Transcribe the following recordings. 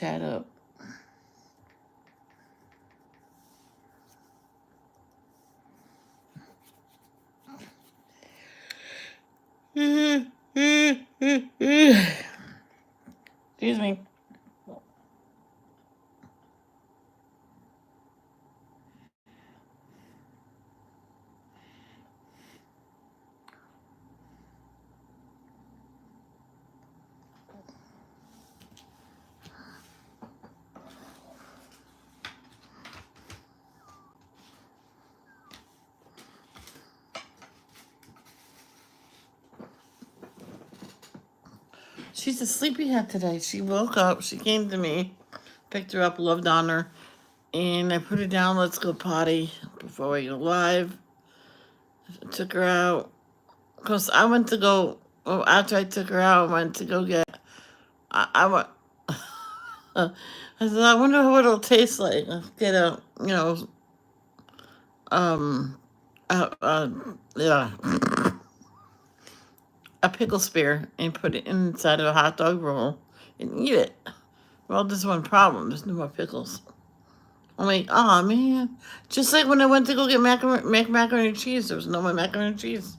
chat up. Excuse me. She's a sleepyhead today. She woke up. She came to me, picked her up, loved on her, and I put her down. Let's go potty before we go live. Took her out. Cause I went to go. Well, after I took her out, I went to go get. I went. I said, I wonder what it'll taste like. Get a, um, uh, yeah, a pickle spear and put it inside of a hot dog roll and eat it. Well, there's one problem. There's no more pickles. I'm like, oh man. Just like when I went to go get macaroni and cheese, there was no more macaroni and cheese.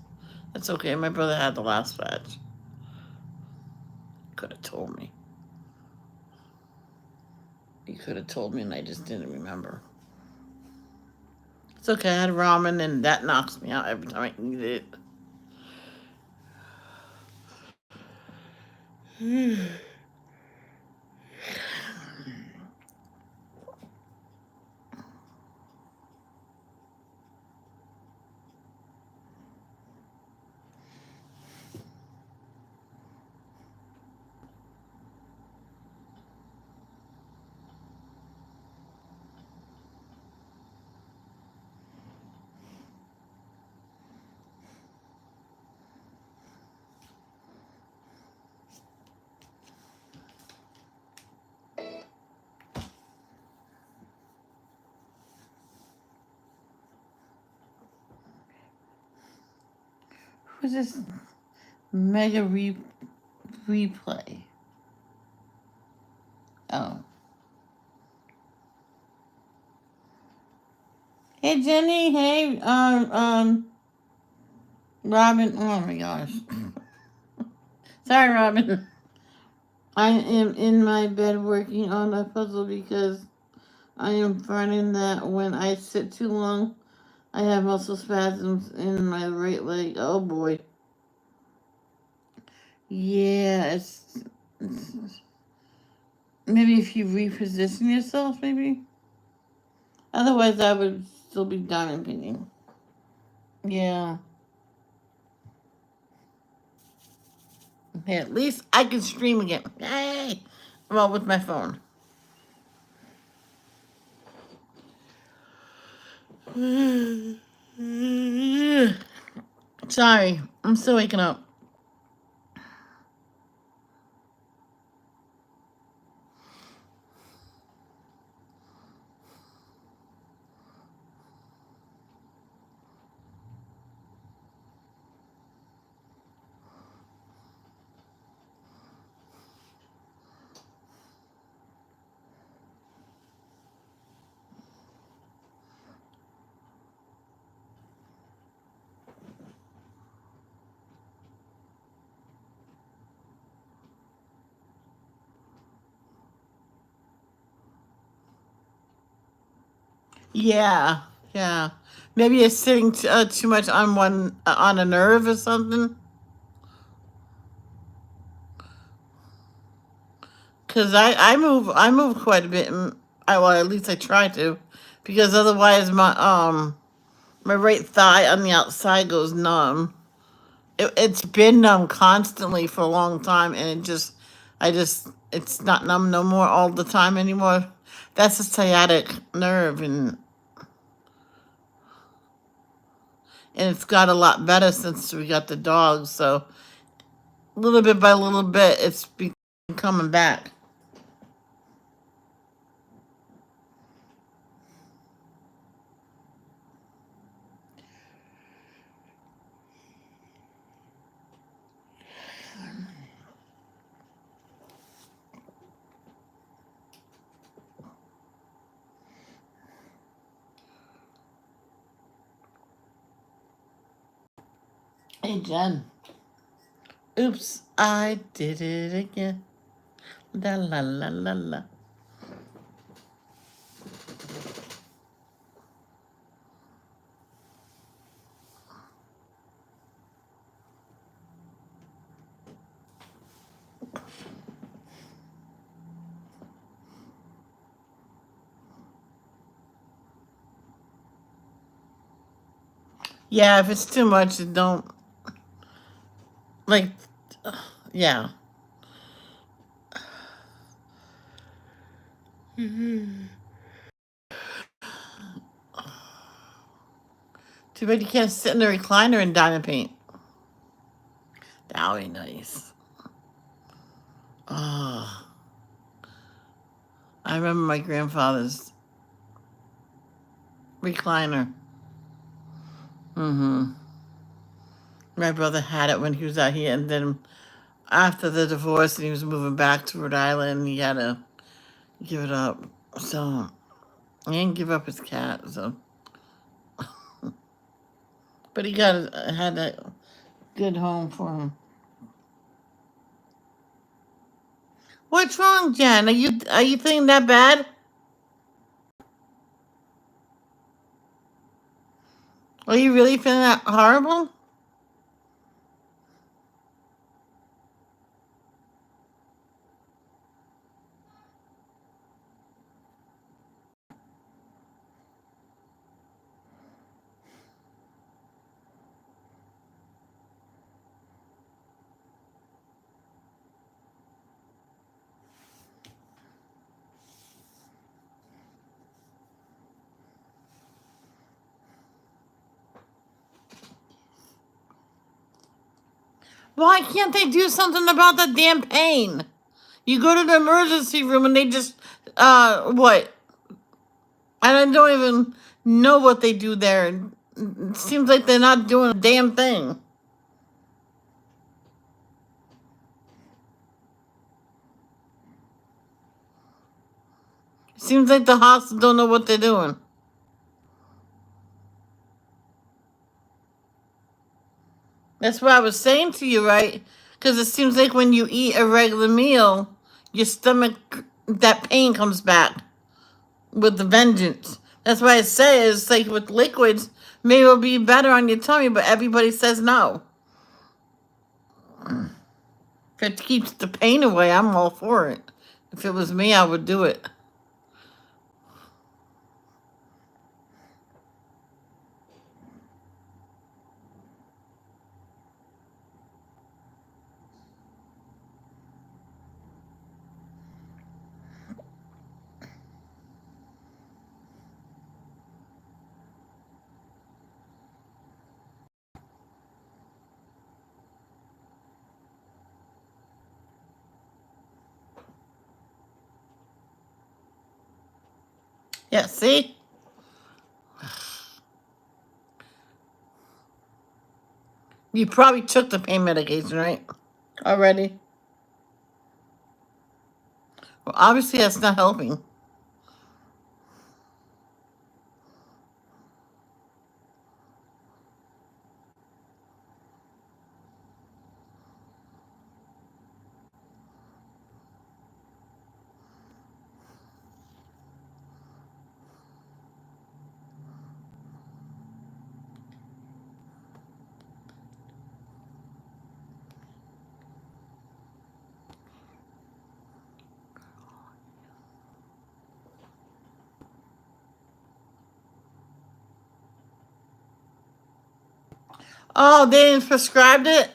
That's okay. My brother had the last batch. Could have told me. He could have told me, and I just didn't remember. It's okay. I had ramen, and that knocks me out every time I eat it. Who's this mega replay? Oh. Hey, Jenny. Hey, Robin. Oh my gosh. Sorry, Robin. I am in my bed working on a puzzle because I am finding that when I sit too long, I have muscle spasms in my right leg. Oh boy. Yeah, it's maybe if you reposition yourself, maybe. Otherwise, I would still be diamond painting. Yeah. Hey, at least I can stream again. Hey! Well, with my phone. Sorry, I'm still waking up. Yeah, yeah. Maybe it's sitting too much on one on a nerve or something. Cause I move quite a bit. Well, at least I try to, because otherwise my right thigh on the outside goes numb. It's been numb constantly for a long time, and it's not numb no more all the time anymore. That's a sciatic nerve, and it's got a lot better since we got the dog. So little bit by little bit, it's been coming back. Hey, Jen. Oops, I did it again. La la la la la. Yeah, if it's too much, it don't. Like, yeah. Too bad you can't sit in the recliner and diamond paint. That would be nice. Oh, I remember my grandfather's recliner. Mm-hmm. My brother had it when he was out here, and then after the divorce and he was moving back to Rhode Island, he had to give it up. So he didn't give up his cat. So, but he had a good home for him. What's wrong, Jen? Are you feeling that bad? Are you really feeling that horrible? Why can't they do something about the damn pain? You go to the emergency room and they just, what? And I don't even know what they do there. It seems like they're not doing a damn thing. It seems like the hospital don't know what they're doing. That's what I was saying to you, right? Because it seems like when you eat a regular meal, your stomach, that pain comes back with the vengeance. That's why I say it's like with liquids, maybe it'll be better on your tummy, but everybody says no. If it keeps the pain away, I'm all for it. If it was me, I would do it. Yeah, see? You probably took the pain medication, right? Already? Well, obviously that's not helping. Oh, they didn't prescribed it?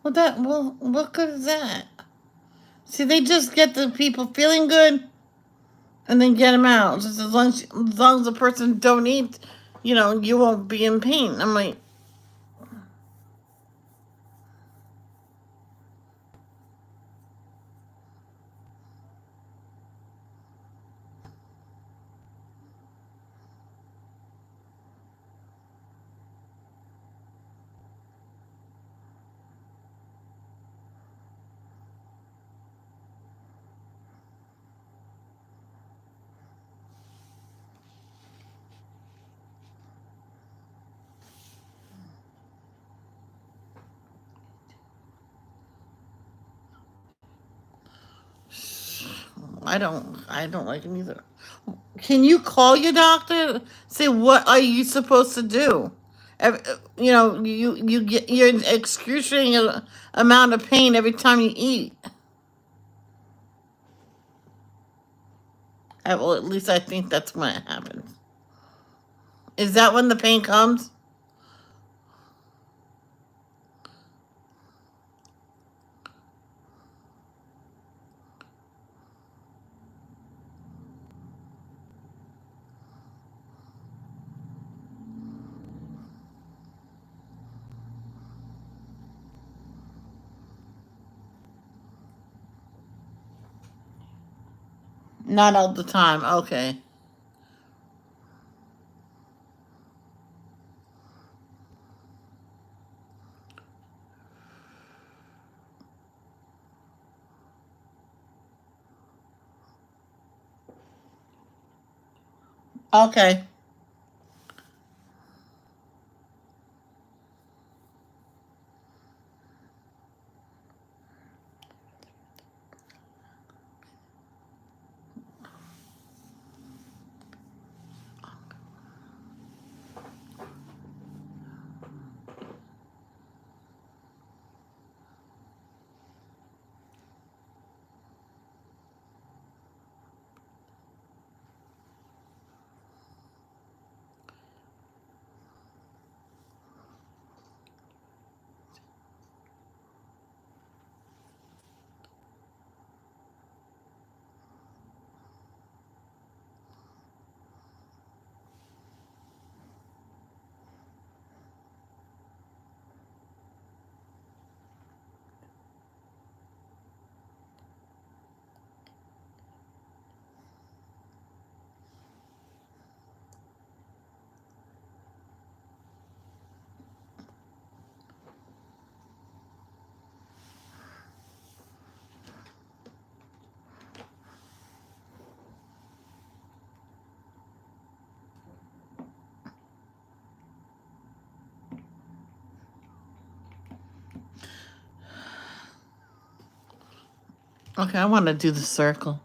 Well, what good is that? See, they just get the people feeling good and then get them out. Just as long as the person don't eat, you won't be in pain. I'm like, I don't like them either. Can you call your doctor? Say, what are you supposed to do? You know, you get you're in excruciating amount of pain every time you eat. Well, at least I think that's when it happens. Is that when the pain comes? Not all the time. Okay. Okay. Okay, I want to do the circle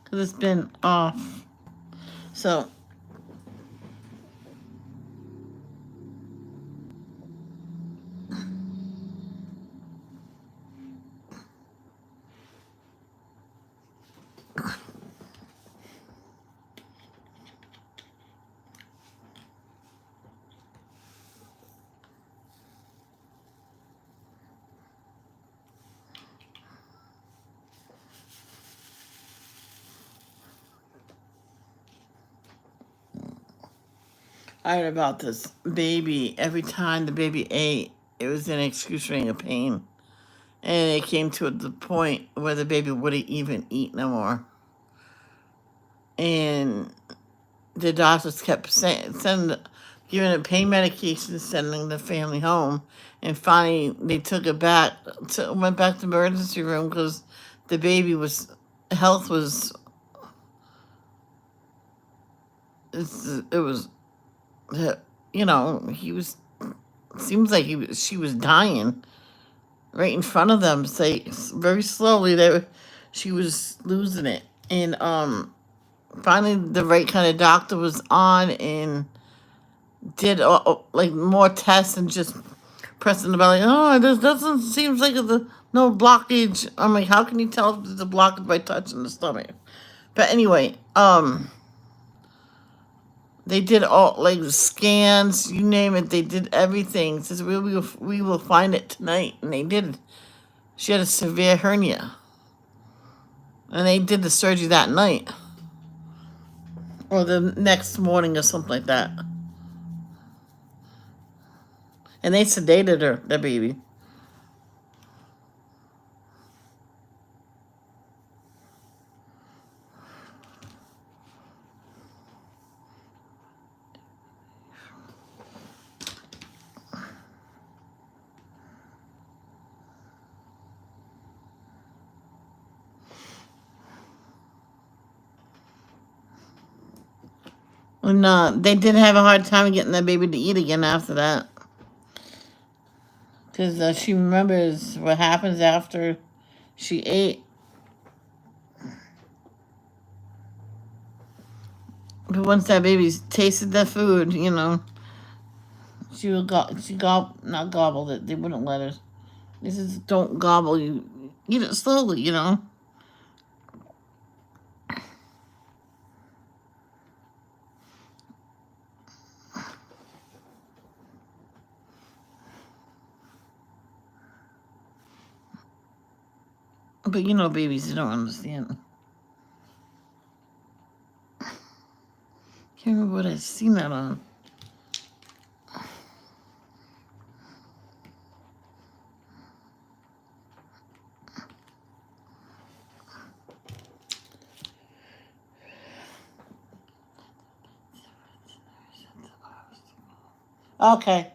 because it's been off. So, I heard about this baby. Every time the baby ate, it was in excruciating pain. And it came to the point where the baby wouldn't even eat no more. And the doctors kept giving it pain medication, sending the family home. And finally, they took it back, went back to the emergency room because the baby health was, it was, you know, seems like she was dying right in front of them. Say very slowly, she was losing it. And finally, the right kind of doctor was on and did like more tests and just pressing the belly. Oh, this doesn't seems like no blockage. I'm like, how can you tell if there's a blockage by touching the stomach? But anyway, they did all like scans, you name it. They did everything. Says we will find it tonight, and they did. She had a severe hernia, and they did the surgery that night or the next morning or something like that. And they sedated her, the baby. And they did have a hard time getting that baby to eat again after that. Because she remembers what happens after she ate. But once that baby tasted that food, you know, not gobbled it. They wouldn't let her. This is don't gobble. You eat it slowly, you know. But you know, babies, they don't understand. Can't remember what I've seen that on. Okay.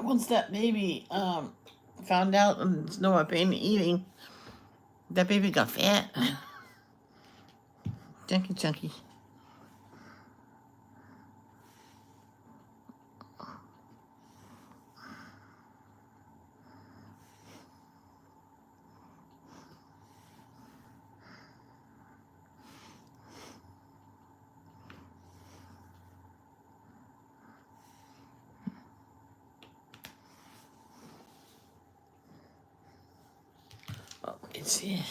Once that baby found out and know what pain eating, that baby got fat. Chunky, chunky. Oh, it's yeah.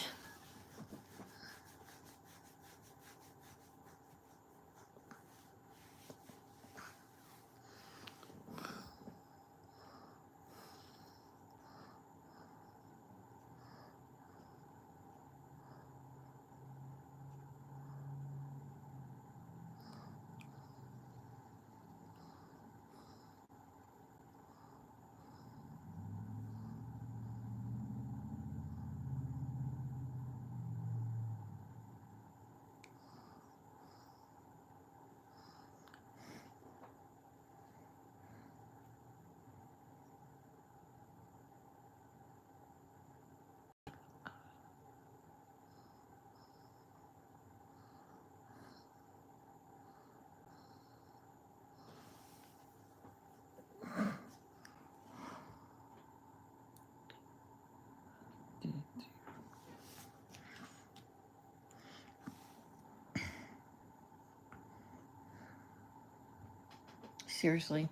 Seriously.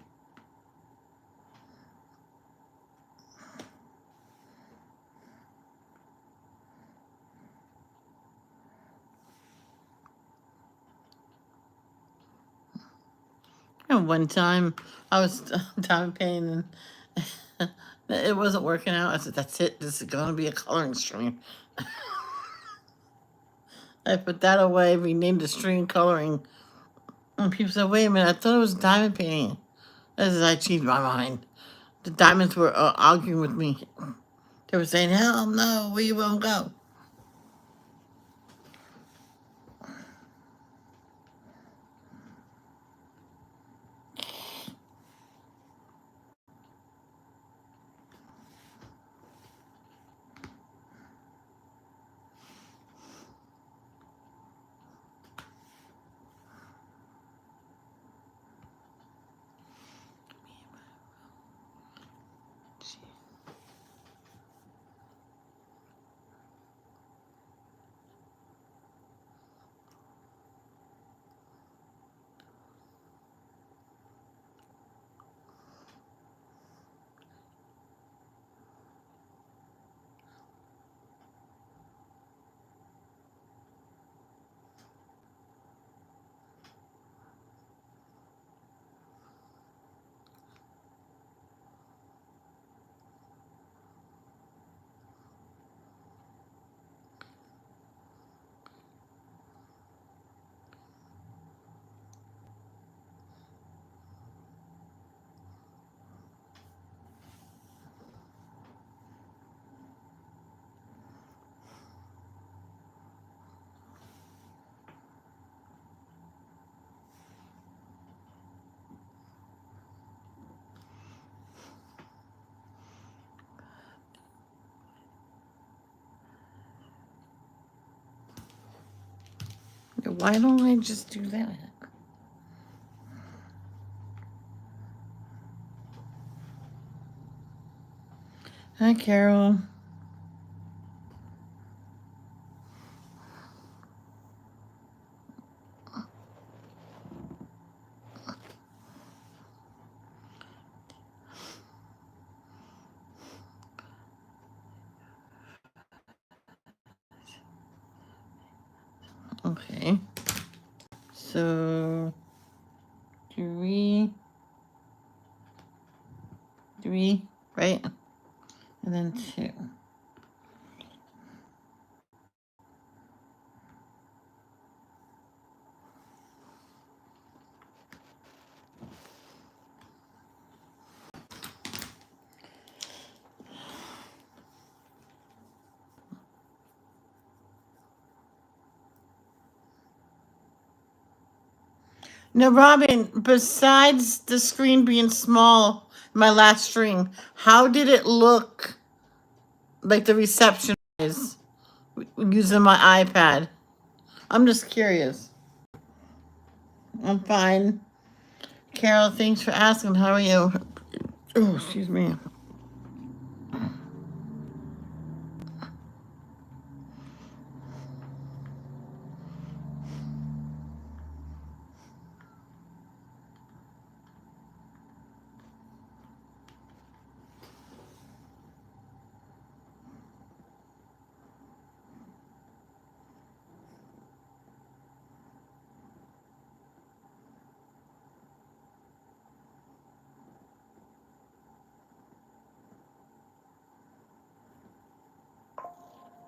And one time I was down pain and it wasn't working out. I said, "That's it. This is going to be a coloring stream." I put that away, renamed the stream coloring. And people said, "Wait a minute, I thought it was diamond painting." As I changed my mind. The diamonds were arguing with me. They were saying, "Hell no, we won't go." Why don't I just do that? Hi, Carol. Okay. So, three, right? And then 2. Now, Robin, besides the screen being small, my last stream, how did it look like the reception is using my iPad? I'm just curious. I'm fine. Carol, thanks for asking. How are you? Oh, excuse me.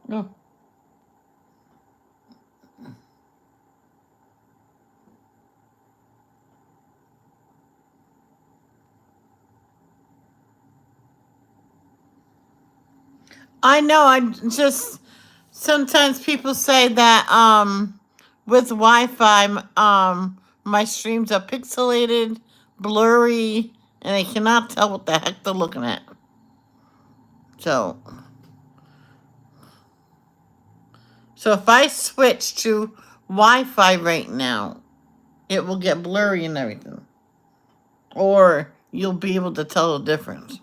Oh. I know. I just sometimes people say that with Wi-Fi my streams are pixelated, blurry, and I cannot tell what the heck they're looking at. So if I switch to Wi-Fi right now, it will get blurry and everything, or you'll be able to tell the difference.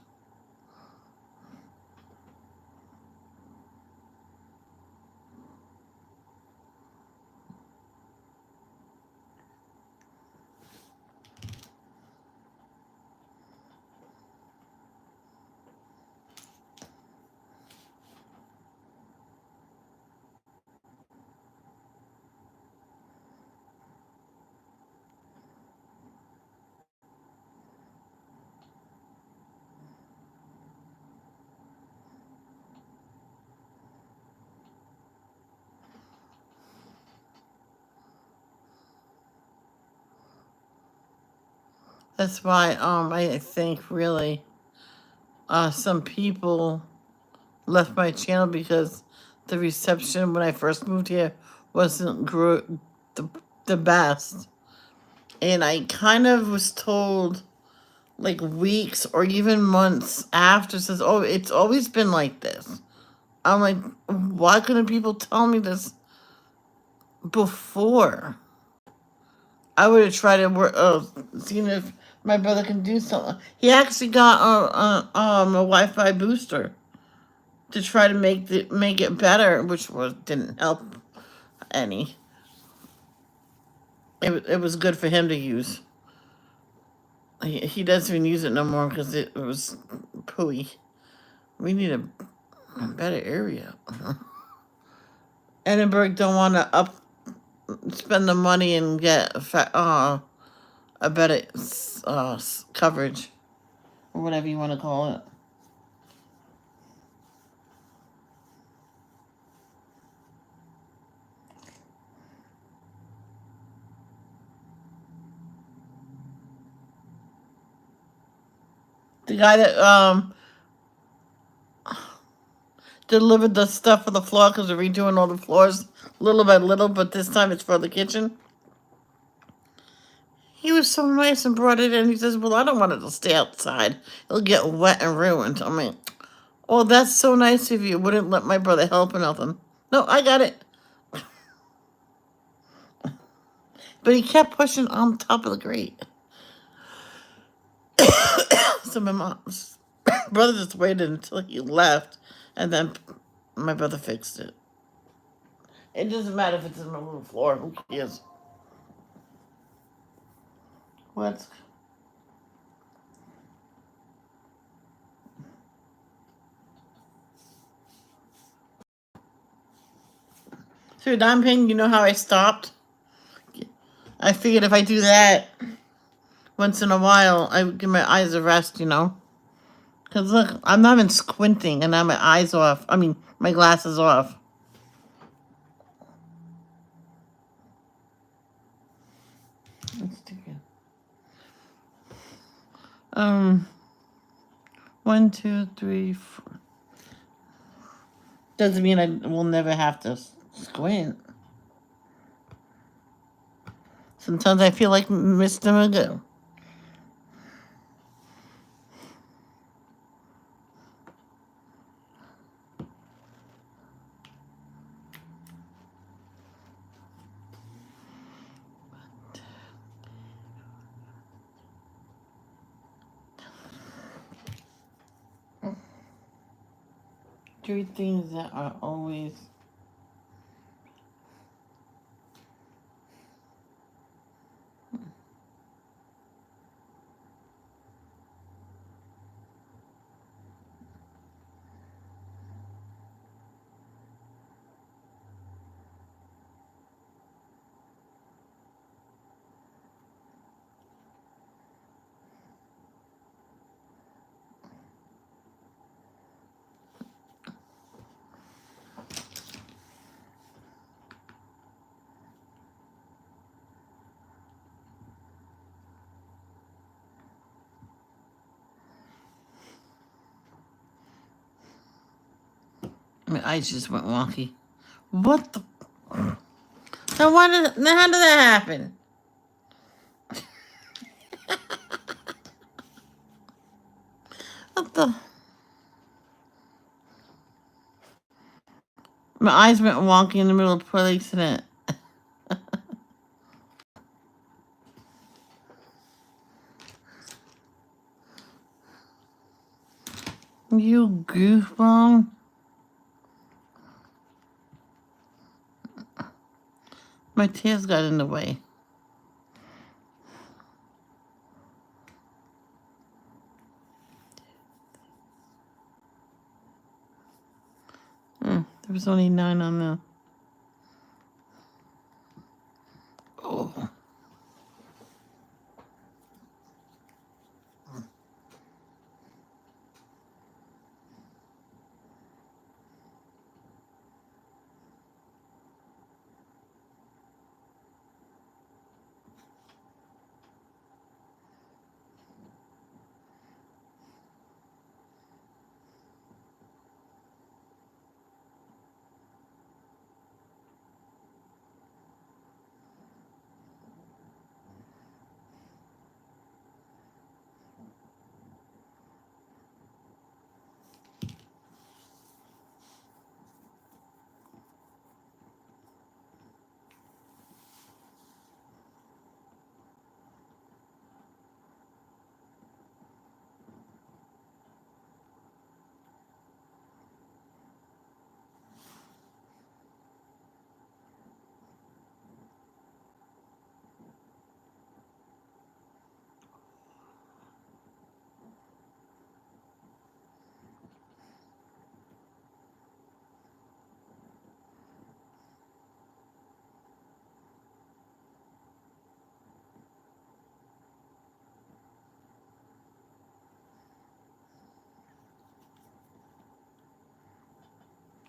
That's why I think really some people left my channel because the reception when I first moved here wasn't the best. And I kind of was told like weeks or even months after, says, oh, it's always been like this. I'm like, why couldn't people tell me this before? I would have tried to work, seeing if my brother can do something. He actually got a Wi-Fi booster to try to make it better, which didn't help any. It was good for him to use. He doesn't even use it no more because it was pooey. We need a better area. Edinburgh don't want to spend the money and get a better coverage or whatever you want to call it. The guy that delivered the stuff for the floor because they're redoing all the floors little by little, but this time it's for the kitchen. He was so nice and brought it in. He says, well, I don't want it to stay outside. It'll get wet and ruined. I mean, oh, that's so nice of you. Wouldn't let my brother help or nothing. No, I got it. But he kept pushing on top of the grate. So my mom's brother just waited until he left, and then my brother fixed it. It doesn't matter if it's in the middle of the floor. Who cares? What? So your dime painting, you know how I stopped? I figured if I do that once in a while, I would give my eyes a rest, you know? Because look, I'm not even squinting and I have my eyes off. I mean, my glasses off. Let's do it. 1, 2, 3, 4. Doesn't mean I will never have to squint. Sometimes I feel like Mr. Magoo. Three things that are always my eyes just went wonky. What the? Now how did that happen? What the? My eyes went wonky in the middle of the accident. You goofball. My tears got in the way. There was only 9 on the. Oh.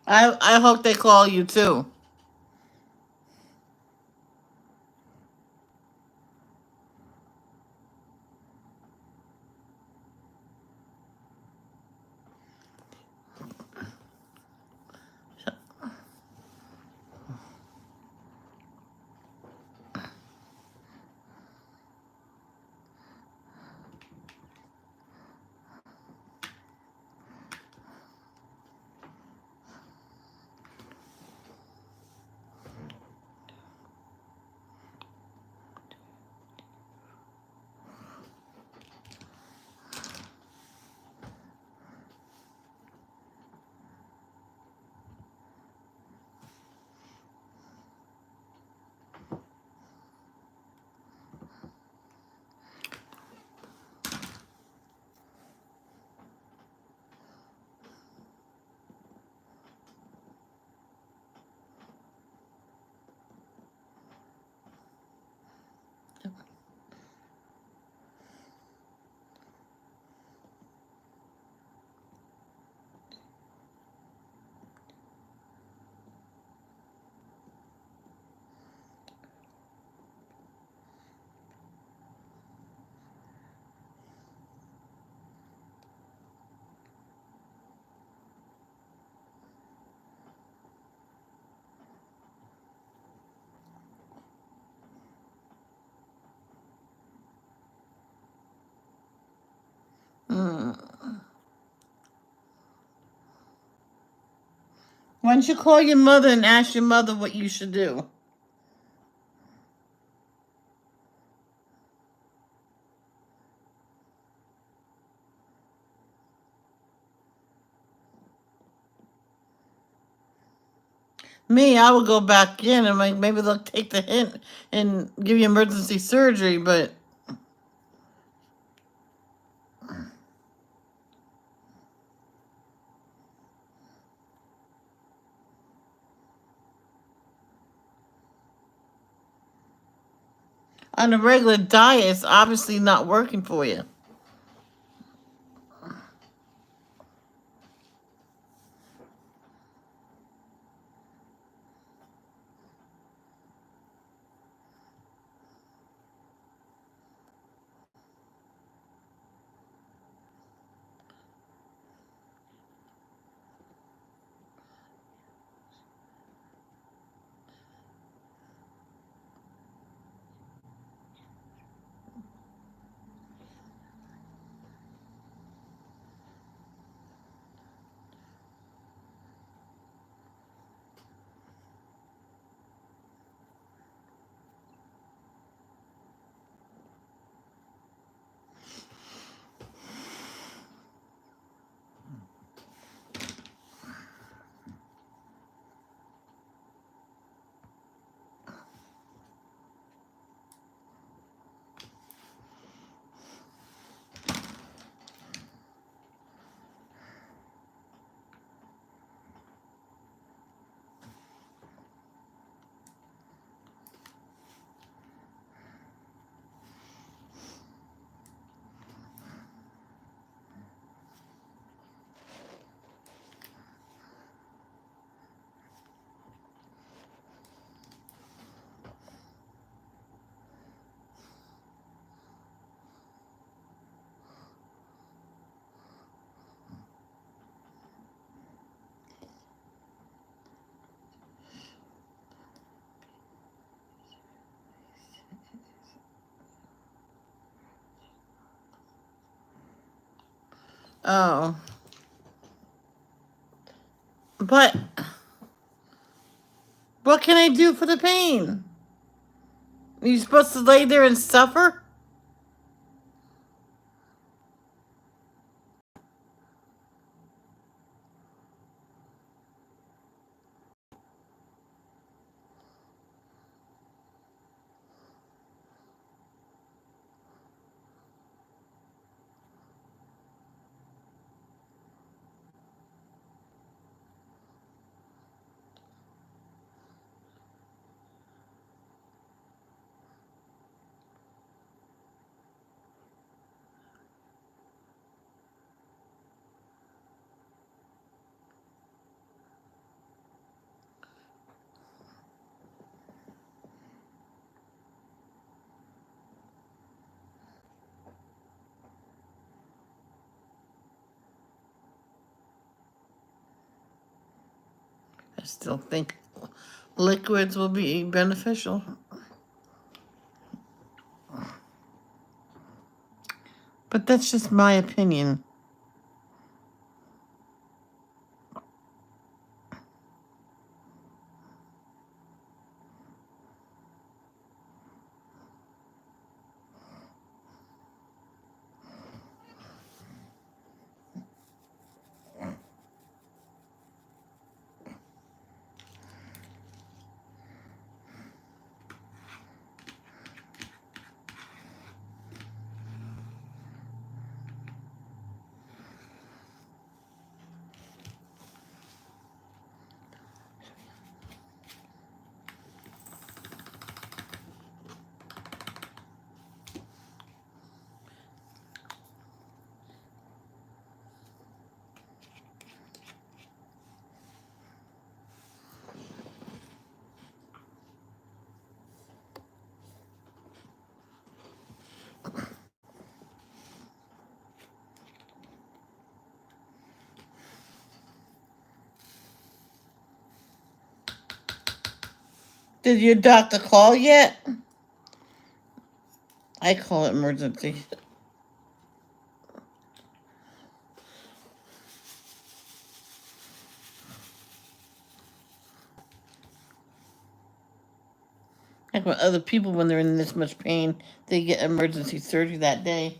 I hope they call you too. Why don't you call your mother and ask your mother what you should do? Me, I would go back in and maybe they'll take the hint and give you emergency surgery, but on a regular diet, it's obviously not working for you. Oh. But what can I do for the pain? Are you supposed to lay there and suffer? I still think liquids will be beneficial. But that's just my opinion. Did your doctor call yet? I call it emergency. Like when other people, when they're in this much pain, they get emergency surgery that day.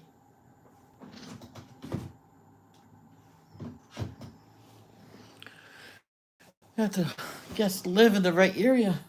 You have to just live in the right area.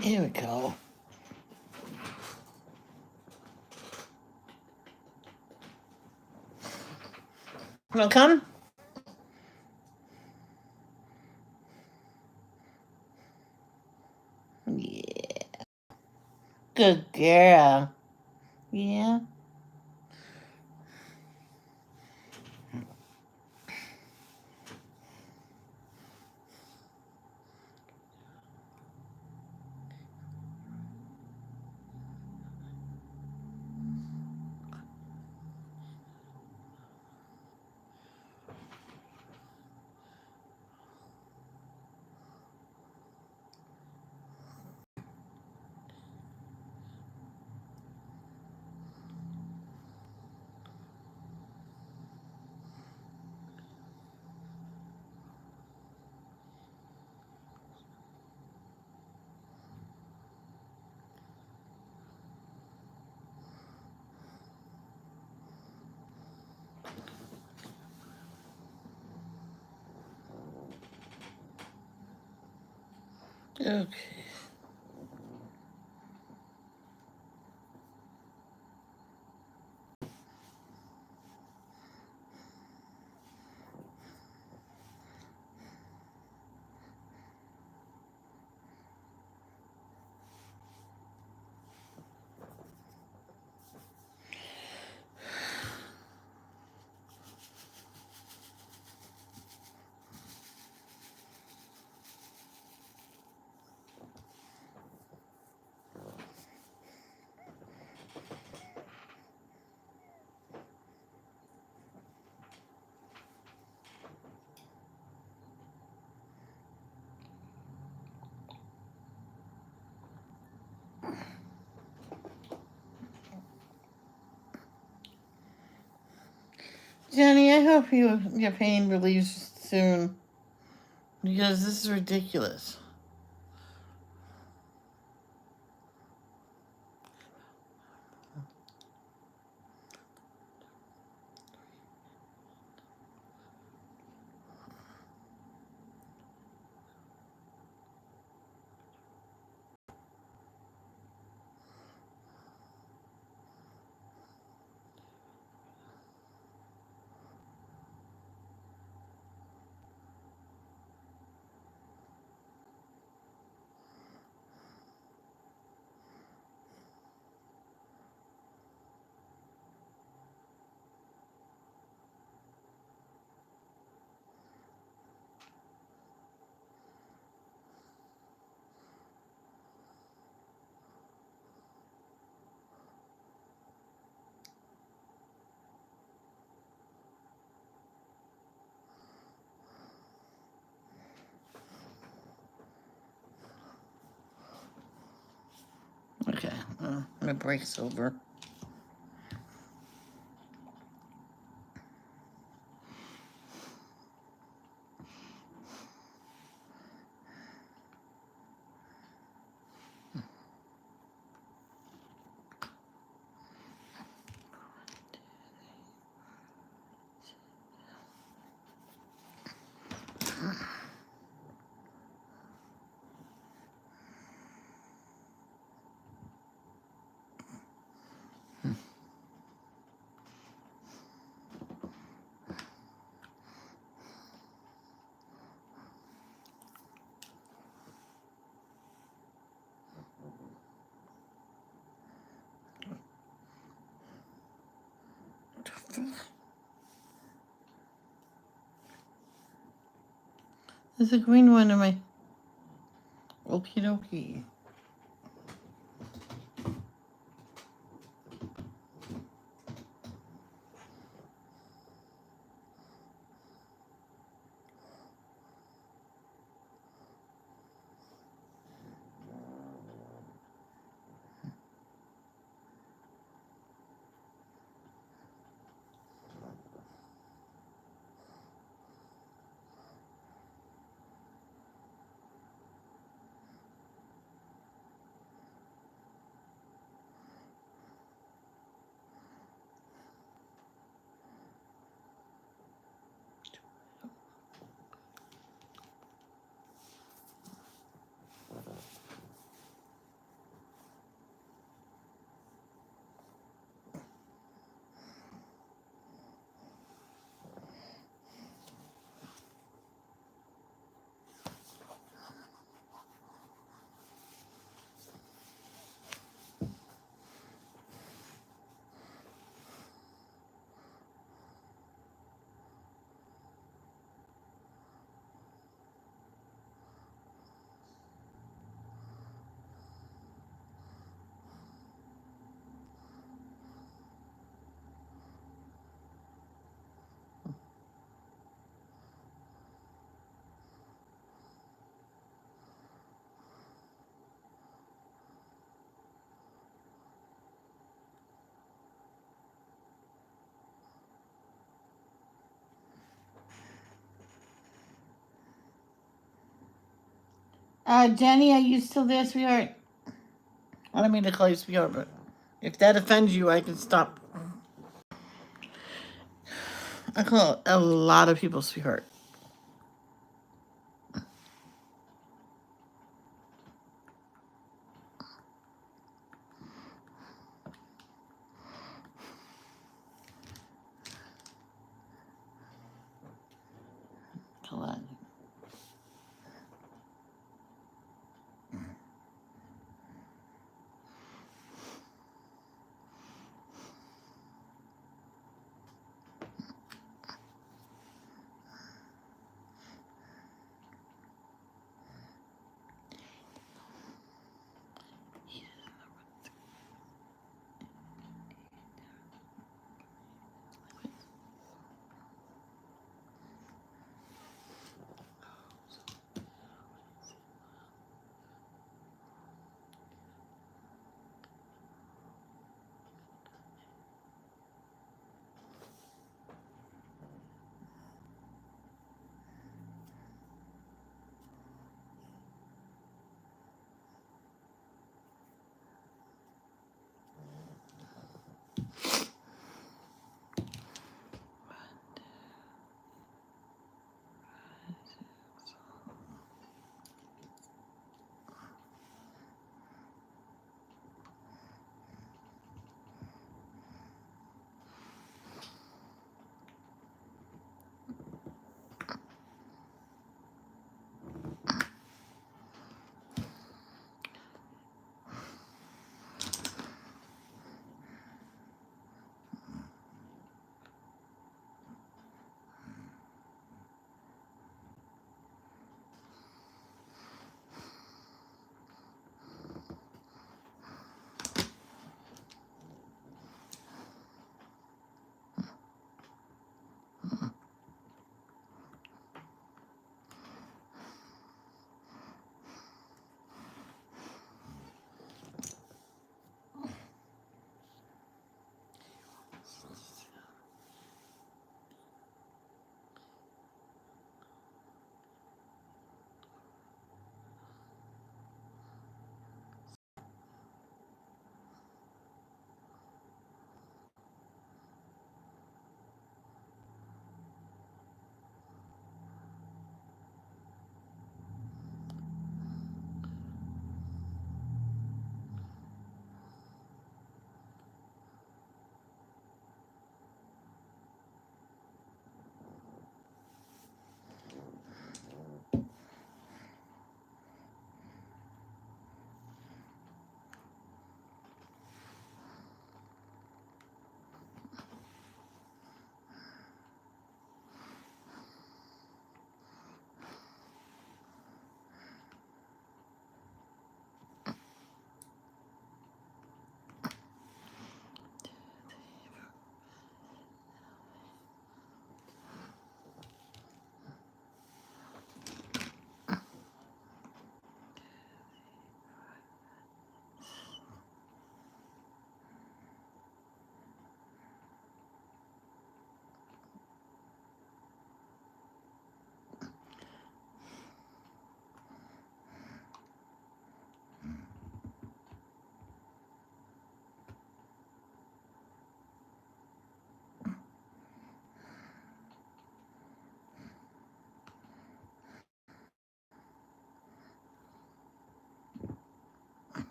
Here we go. Wanna come? Yeah. Good girl. Yeah. Okay. Jenny, I hope your pain relieves soon because this is ridiculous. my break's over. There's a green one in my. Okie dokie. Jenny, are you still there, sweetheart? I don't mean to call you sweetheart, but if that offends you, I can stop. I call a lot of people sweetheart. Collide.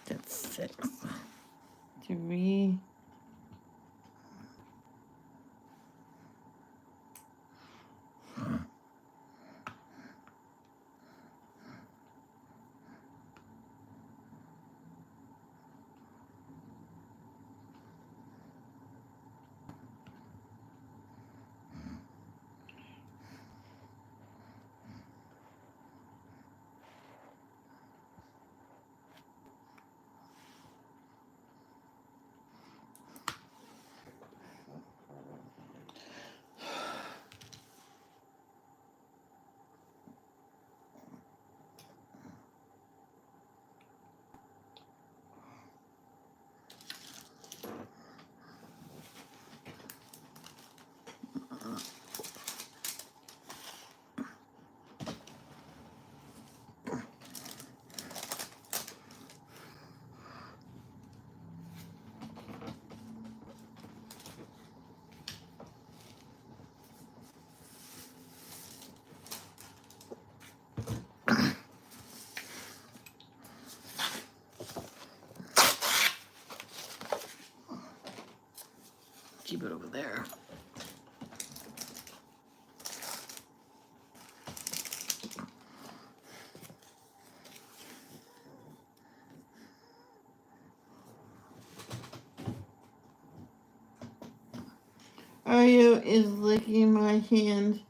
That's 6. 3. Keep it over there. Ario is licking my hand.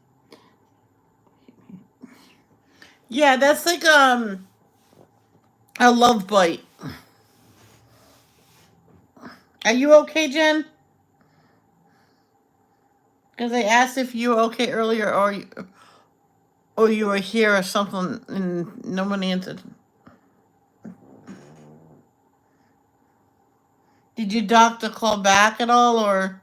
Yeah, that's like a love bite. Are you okay, Jen? Because I asked if you were okay earlier, or you were here or something, and no one answered. Did you doctor call back at all, or?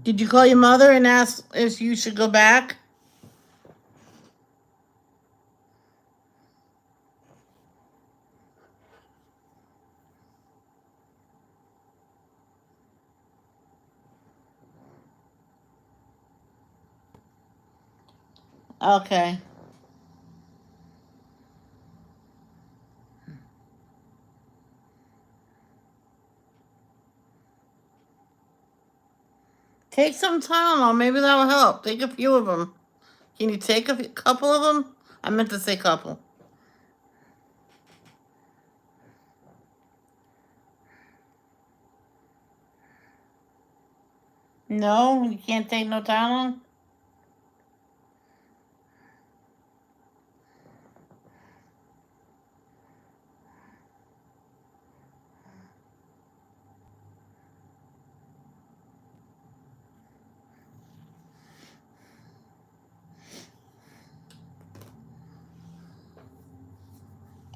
Did you call your mother and ask if you should go back? Okay. Take some Tylenol. Maybe that will help. Take a few of them. Can you take a couple of them? I meant to say couple. No, you can't take no Tylenol?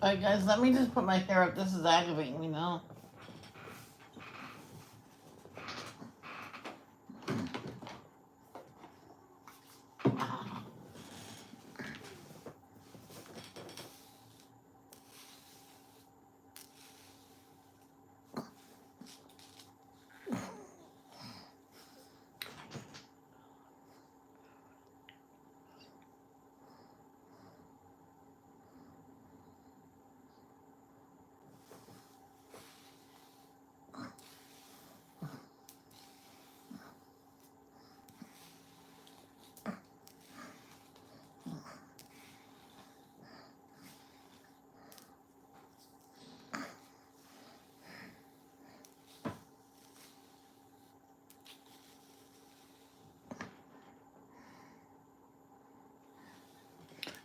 Alright, guys, let me just put my hair up. This is aggravating me now.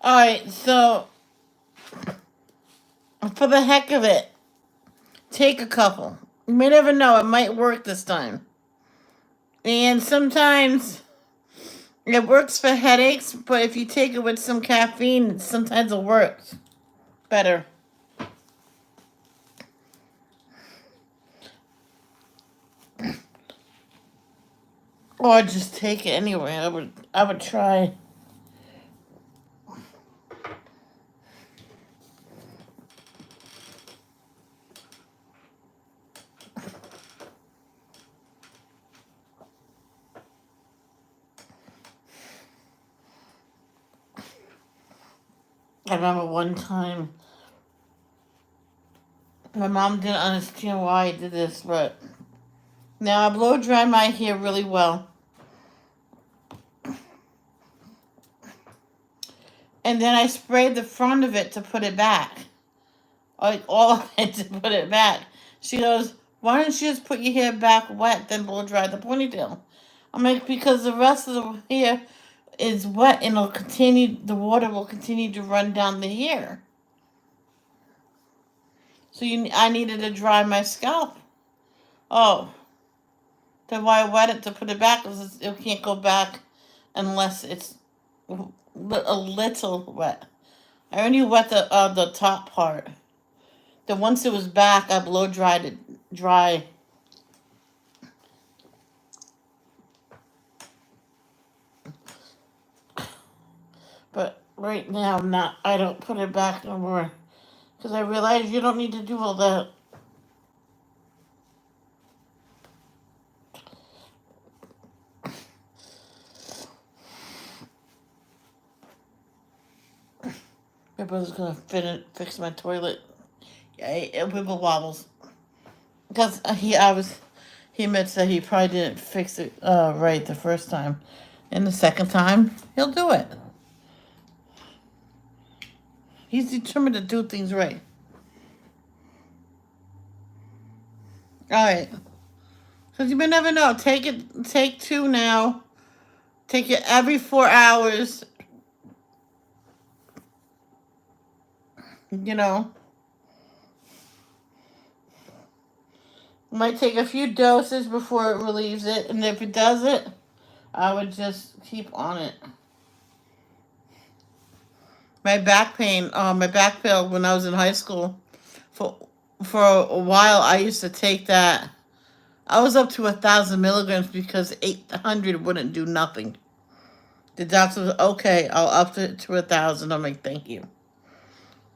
Alright, so for the heck of it, take a couple. You may never know, it might work this time. And sometimes it works for headaches, but if you take it with some caffeine, sometimes it works better. Or just take it anyway. I would try. I remember one time my mom didn't understand why I did this, but now I blow dry my hair really well. And then I sprayed the front of it to put it back. Like all of it to put it back. She goes, why don't you just put your hair back wet, then blow dry the ponytail? I'm like, because the rest of the hair is wet and the water will continue to run down the hair. So I needed to dry my scalp. Oh, then why I wet it to put it back? Because it can't go back unless it's a little wet. I only wet the top part. Then once it was back, I blow dried it dry. But right now, I don't put it back no more. Because I realize you don't need to do all that. My brother's gonna fix my toilet. Yeah, it wibble wobbles. Because he admits that he probably didn't fix it right the first time. And the second time, he'll do it. He's determined to do things right. Alright. Because you may never know. Take 2 now. Take it every 4 hours. You know. Might take a few doses before it relieves it. And if it does it, I would just keep on it. My back pain when I was in high school, for a while I used to take that. I was up to 1,000 milligrams because 800 wouldn't do nothing. The doctor was okay. I'll up it to 1,000. I'm like, thank you,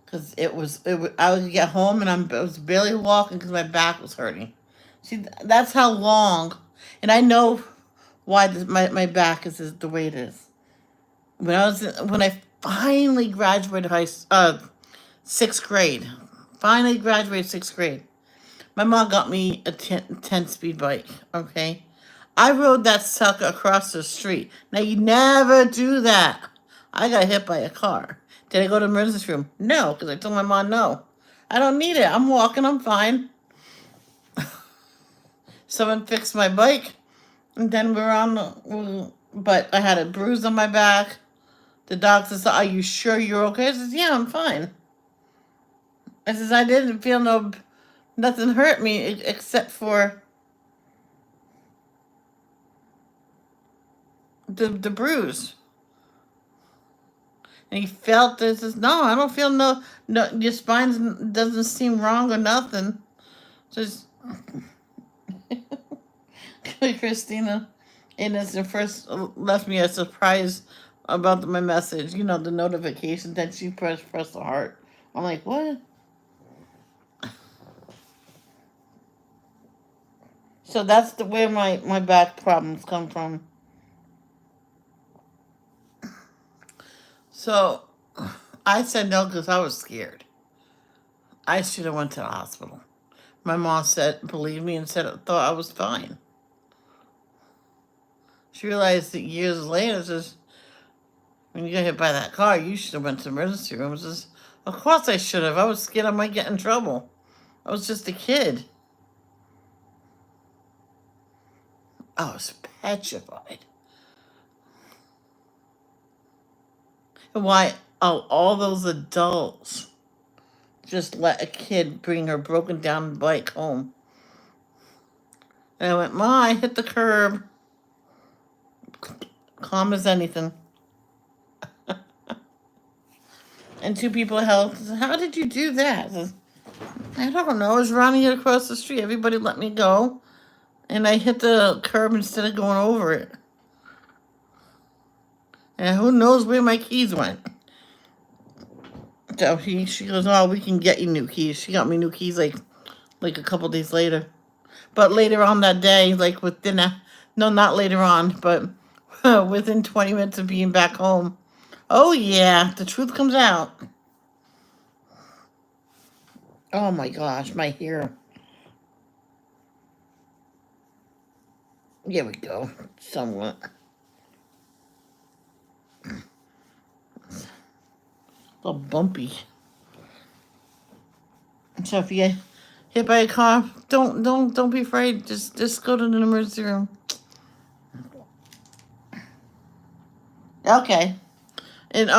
because I would get home and I was barely walking because my back was hurting. See, that's how long, and I know why my back is the way it is. When I finally graduated 6th grade. Finally graduated 6th grade. My mom got me a 10-speed bike, okay? I rode that sucker across the street. Now, you never do that. I got hit by a car. Did I go to the emergency room? No, because I told my mom no. I don't need it. I'm walking. I'm fine. Someone fixed my bike, and then but I had a bruise on my back. The doctor said, are you sure you're okay? I said, yeah, I'm fine. I says, I didn't feel nothing hurt me except for the bruise. And he felt this. Says, no, I don't feel no. Your spine doesn't seem wrong or nothing. Just Christina, and it's the first left me a surprise about my message. You know, the notification that she press the heart. I'm like, what? So that's where my back problems come from. So I said no because I was scared. I should have went to the hospital. My mom believed me and thought I was fine. She realized that years later, says, when you got hit by that car, you should have went to the emergency room. Says, of course I should have. I was scared I might get in trouble. I was just a kid. I was petrified. And why all those adults just let a kid bring her broken down bike home? And I went, Ma, I hit the curb. Calm as anything. And 2 people helped. How did you do that? I don't know. I was running it across the street. Everybody let me go. and I hit the curb instead of going over it. And who knows where my keys went. So she goes, oh, we can get you new keys. She got me new keys like a couple days later. But later on that day, like within no, not later on, but within 20 minutes of being back home, oh yeah, the truth comes out. Oh my gosh, my hair. Here we go. Somewhat. A little bumpy. So if you get hit by a car, don't be afraid. Just go to the emergency room. Okay. And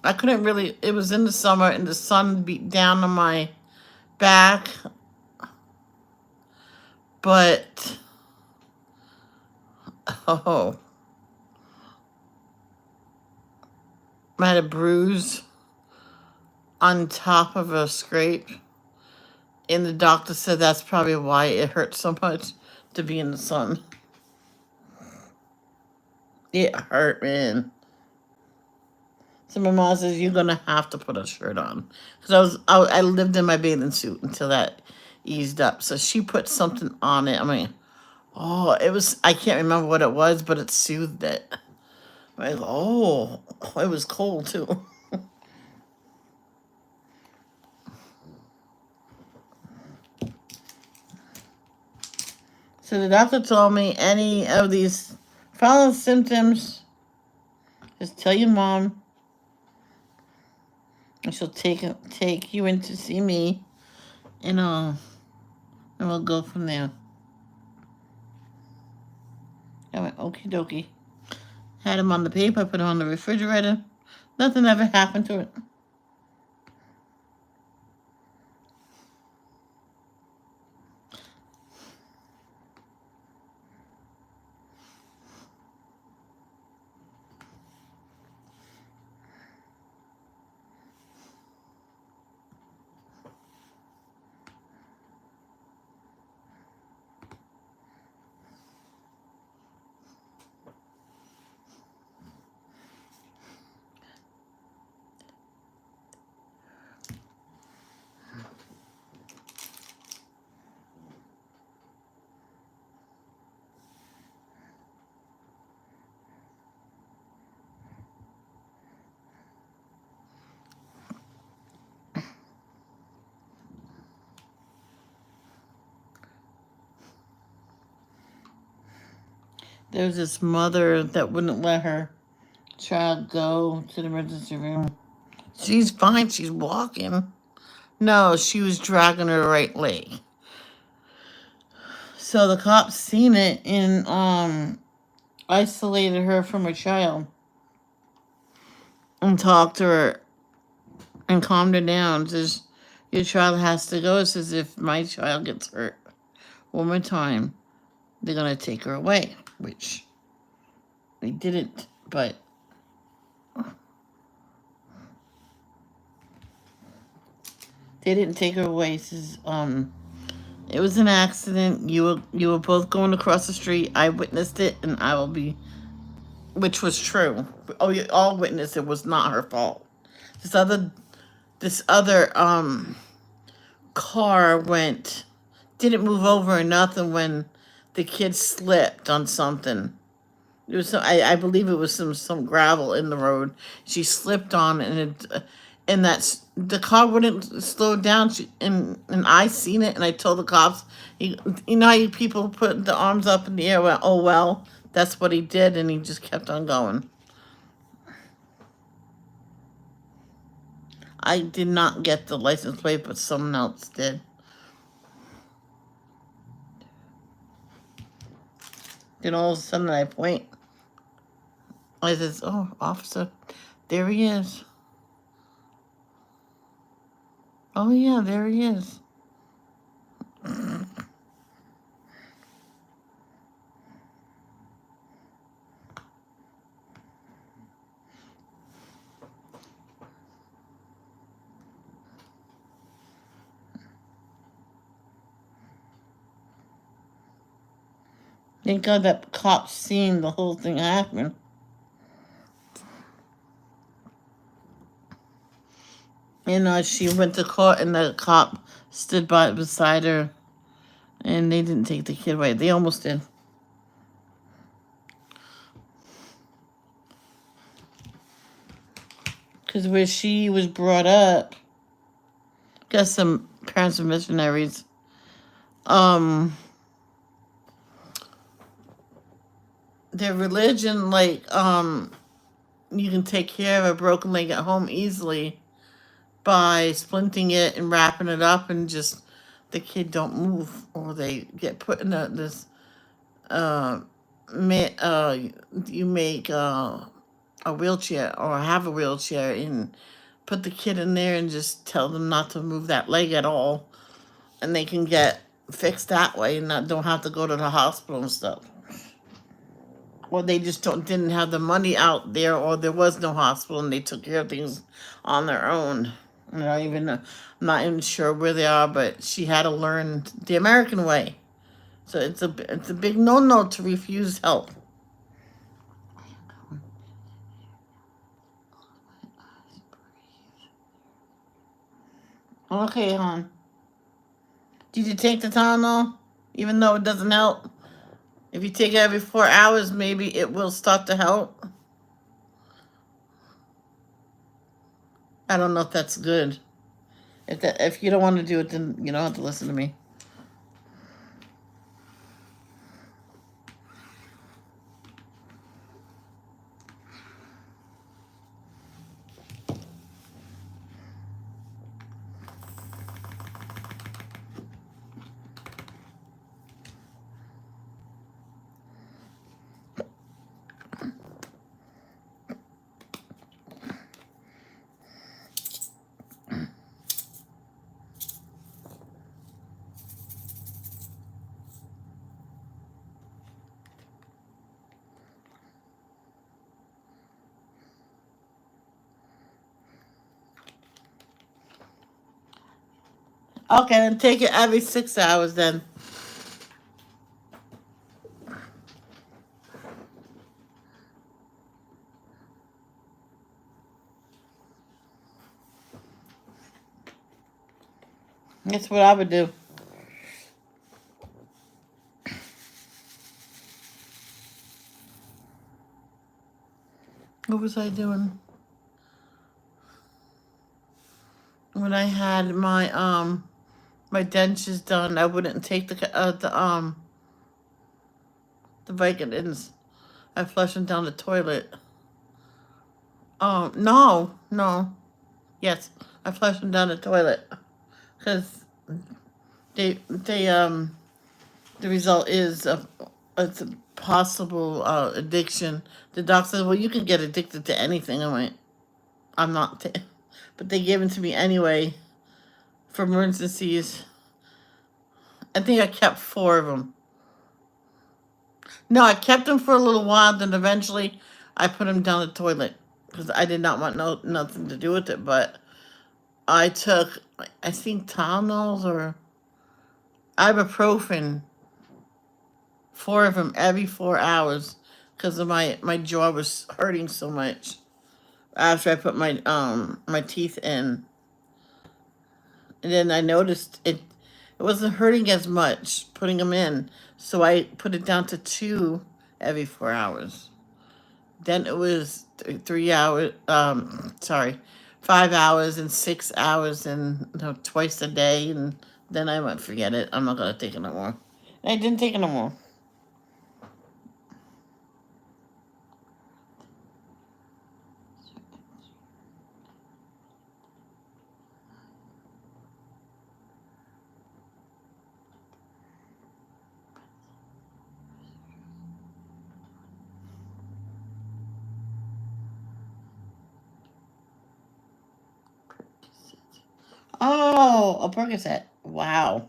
I couldn't really. It was in the summer, and the sun beat down on my back, but oh, I had a bruise on top of a scrape, and the doctor said that's probably why it hurt so much to be in the sun. It hurt, man. So my mom says you're gonna have to put a shirt on, because I lived in my bathing suit until that eased up. So she put something on it. I mean, oh, it was, I can't remember what it was, but it soothed it. I'm like, oh, it was cold too. So the doctor told me any of these following symptoms, just tell your mom, and she'll take you in to see me, and we'll go from there. I went, okie dokie. Had him on the paper, put him on the refrigerator. Nothing ever happened to it. There was this mother that wouldn't let her child go to the emergency room. She's fine, she's walking. No, she was dragging her right leg. So the cops seen it and isolated her from her child and talked to her and calmed her down. Says your child has to go. Says if my child gets hurt one more time, they're gonna take her away, which they didn't, but they didn't take her away. Says it was an accident. You were both going across the street. I witnessed it, and I will be, which was true. Oh, you all witnessed it. Was not her fault. This other car didn't move over or nothing when the kid slipped on something. It was I believe it was some gravel in the road. She slipped on and that's the car wouldn't slow down. And I seen it and I told the cops. You know how you people put the arms up in the air. Went, oh well, that's what he did, and he just kept on going. I did not get the license plate, but someone else did. Then all of a sudden I point. I says, oh, officer, there he is. Oh yeah, there he is. Thank God that cop seen the whole thing happen. She went to court and the cop stood beside her, and they didn't take the kid away. They almost did. Because where she was brought up, got some parents of missionaries. Their religion, like, you can take care of a broken leg at home easily by splinting it and wrapping it up, and just the kid don't move, or they get put in this uh, you make a wheelchair or have a wheelchair and put the kid in there and just tell them not to move that leg at all, and they can get fixed that way and don't have to go to the hospital and stuff. Or they just didn't have the money out there, or there was no hospital and they took care of things on their own. I'm not even sure where they are, but she had to learn the American way. So it's a big no to refuse help. Okay, hon. Did you take the Tylenol? Even though it doesn't help? If you take it every 4 hours, maybe it will start to help. I don't know if that's good. If you don't want to do it, then you don't have to listen to me. Okay, then take it every 6 hours then. That's what I would do. What was I doing? When I had my dentures done, I wouldn't take the Vicodins. I flushed them down the toilet. No. Yes, I flushed them down the toilet because they the result is it's a possible addiction. The doctor said, "Well, you can get addicted to anything." I went, "I'm not," but they gave them to me anyway for emergencies. I think I kept 4 of them. No, I kept them for a little while, then eventually I put them down the toilet because I did not want nothing to do with it. But I took, I think, Tylenols or ibuprofen, 4 of them every 4 hours because of my jaw was hurting so much after I put my teeth in. And then I noticed it wasn't hurting as much putting them in, so I put it down to 2 every 4 hours. Then it was 3 hours. Sorry, 5 hours and 6 hours, and twice a day. And then I went, forget it. I'm not gonna take it no more. And I didn't take it no more. Oh, a Percocet. Wow,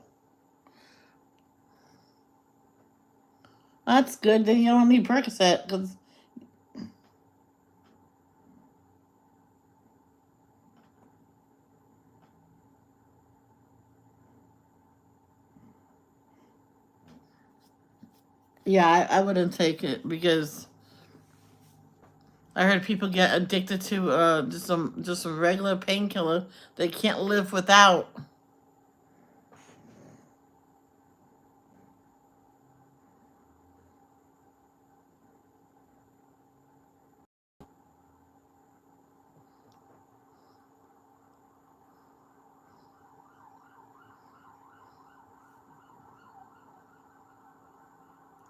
that's good. Then you don't need Percocet because. Yeah, I wouldn't take it because I heard people get addicted to just a regular painkiller they can't live without.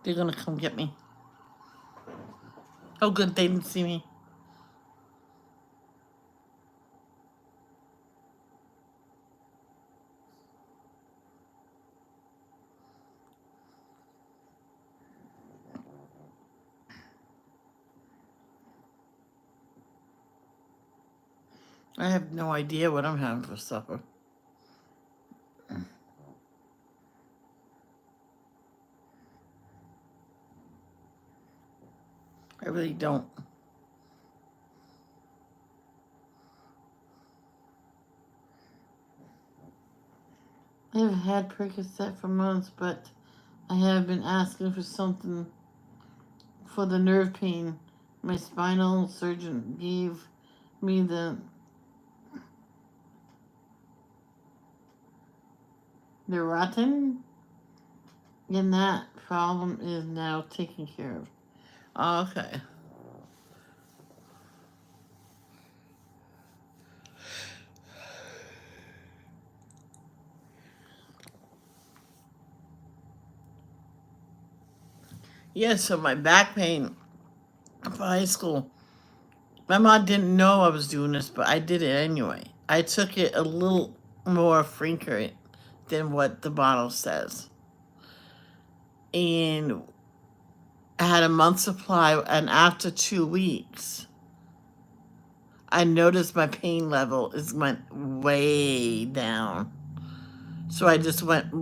They're gonna come get me. Oh, good, they didn't see me. I have no idea what I'm having for supper. I really don't. I have had Percocet for months, but I have been asking for something for the nerve pain. My spinal surgeon gave me the Neurontin, and that problem is now taken care of. Okay. Yeah, so my back pain for high school, my mom didn't know I was doing this, but I did it anyway. I took it a little more frequent than what the bottle says. And I had a month's supply, and after 2 weeks, I noticed my pain level went way down. So I just went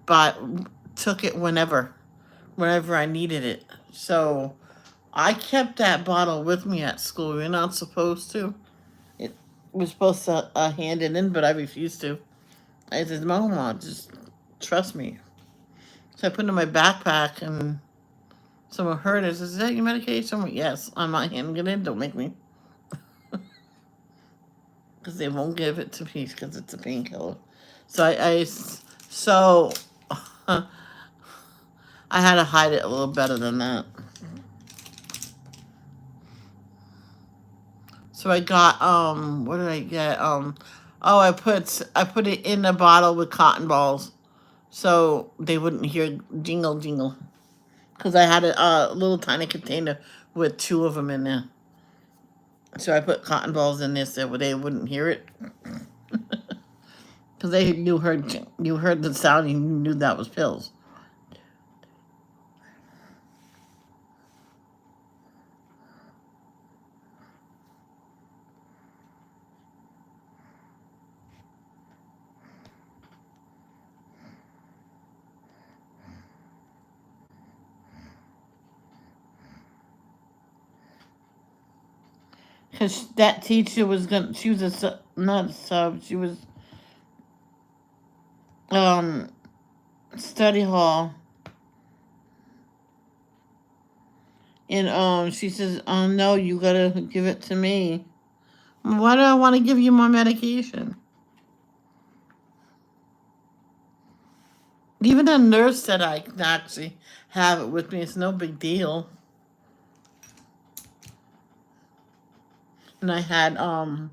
by, took it whenever I needed it. So I kept that bottle with me at school. We're not supposed to. It was supposed to hand it in, but I refused to. I said, Mama, just trust me. So I put it in my backpack, and someone heard it. Says, is that your medication? I went, yes, I'm not handing it in. Don't make me. Because they won't give it to me because it's a painkiller. So so I had to hide it a little better than that. So I got what did I get? Oh, I put it in a bottle with cotton balls, so they wouldn't hear jingle jingle. Because I had a little tiny container with two of them in there. So I put cotton balls in there so they wouldn't hear it. Because you heard the sound, and you knew that was pills. Because that teacher was gonna, she was not a sub, she was um study hall, and she says, oh no, you gotta give it to me. Why do I want to give you my medication? Even the nurse said I can actually have it with me. It's no big deal. And I had a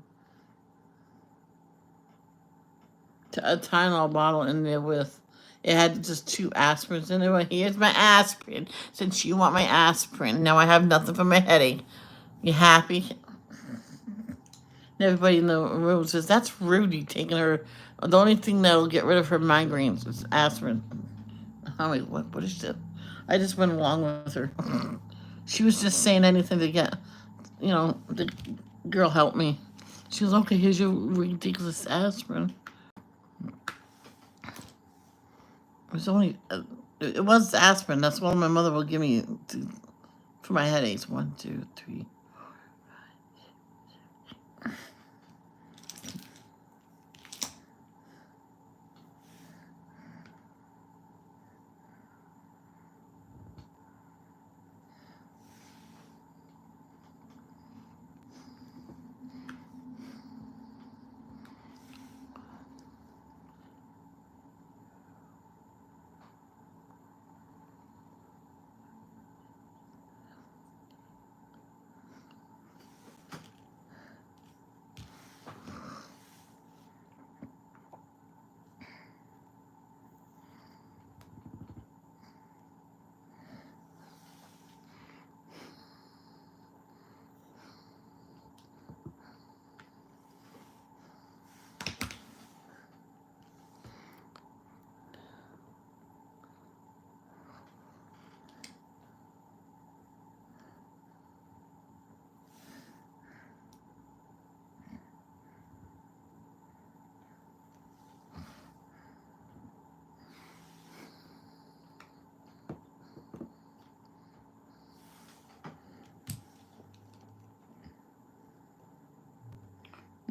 Tylenol bottle in there with. It had just 2 aspirins in it. Well, here's my aspirin. Since you want my aspirin, now I have nothing for my headache. You happy? And everybody in the room says that's Rudy taking her. The only thing that'll get rid of her migraines is aspirin. I'm like, what is this? I just went along with her. She was just saying anything to get, the girl helped me. She goes, okay, here's your ridiculous aspirin. It was only, it was aspirin. That's what my mother will give me for my headaches. 1, 2, 3.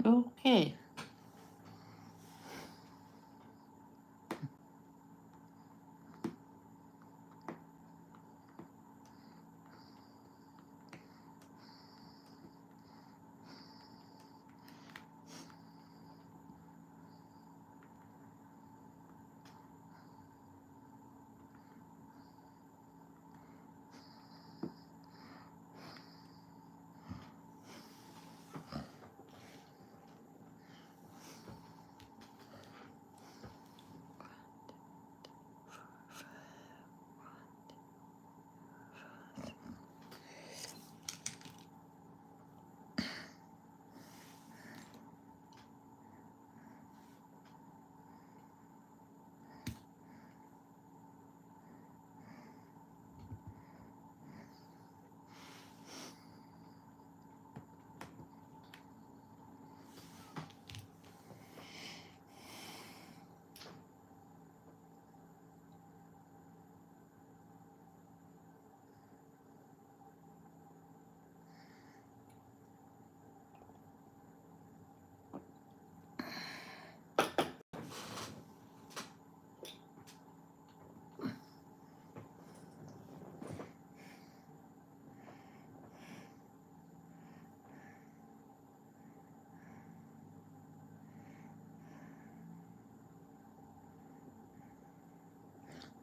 Okay.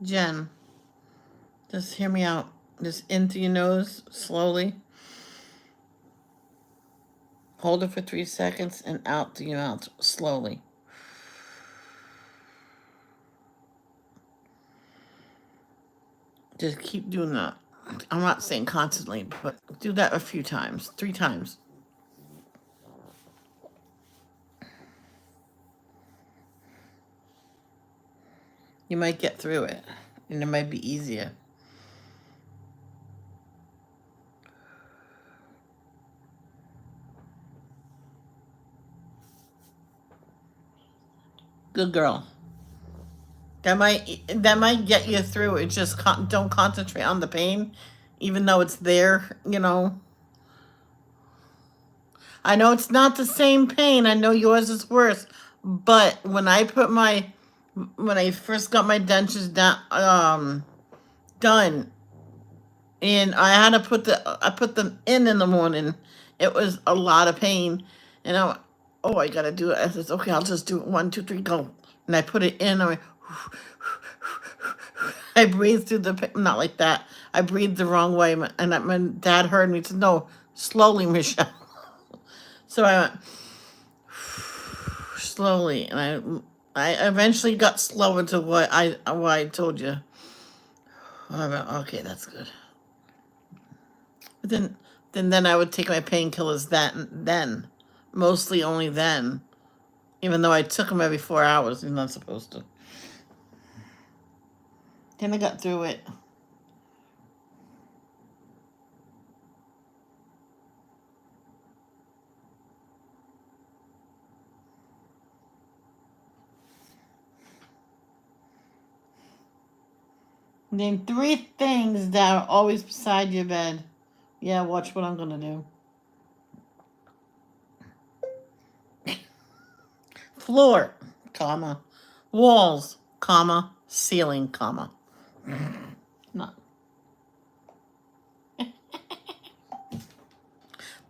Jen, just hear me out. Just in through your nose slowly. Hold it for 3 seconds and out through your mouth slowly. Just keep doing that. I'm not saying constantly, but do that a few times, 3 times. You might get through it, and it might be easier. Good girl. That might get you through it. Just don't concentrate on the pain, even though it's there. I know it's not the same pain. I know yours is worse. But when I first got my dentures done, and I put them in the morning. It was a lot of pain, and I gotta do it. I said, okay, I'll just do it. 1, 2, 3, go. And I put it in. I breathed through the pain. Not like that. I breathed the wrong way, and my dad heard me. He said, "No, slowly, Michelle." So I went slowly, and I eventually got slow into what I told you. I went, okay, that's good. But then I would take my painkillers then, mostly only then, even though I took them every 4 hours. You're not supposed to. Then I got through it. Name 3 things that are always beside your bed. Yeah, watch what I'm gonna do. Floor, comma, walls, comma, ceiling, comma. Not.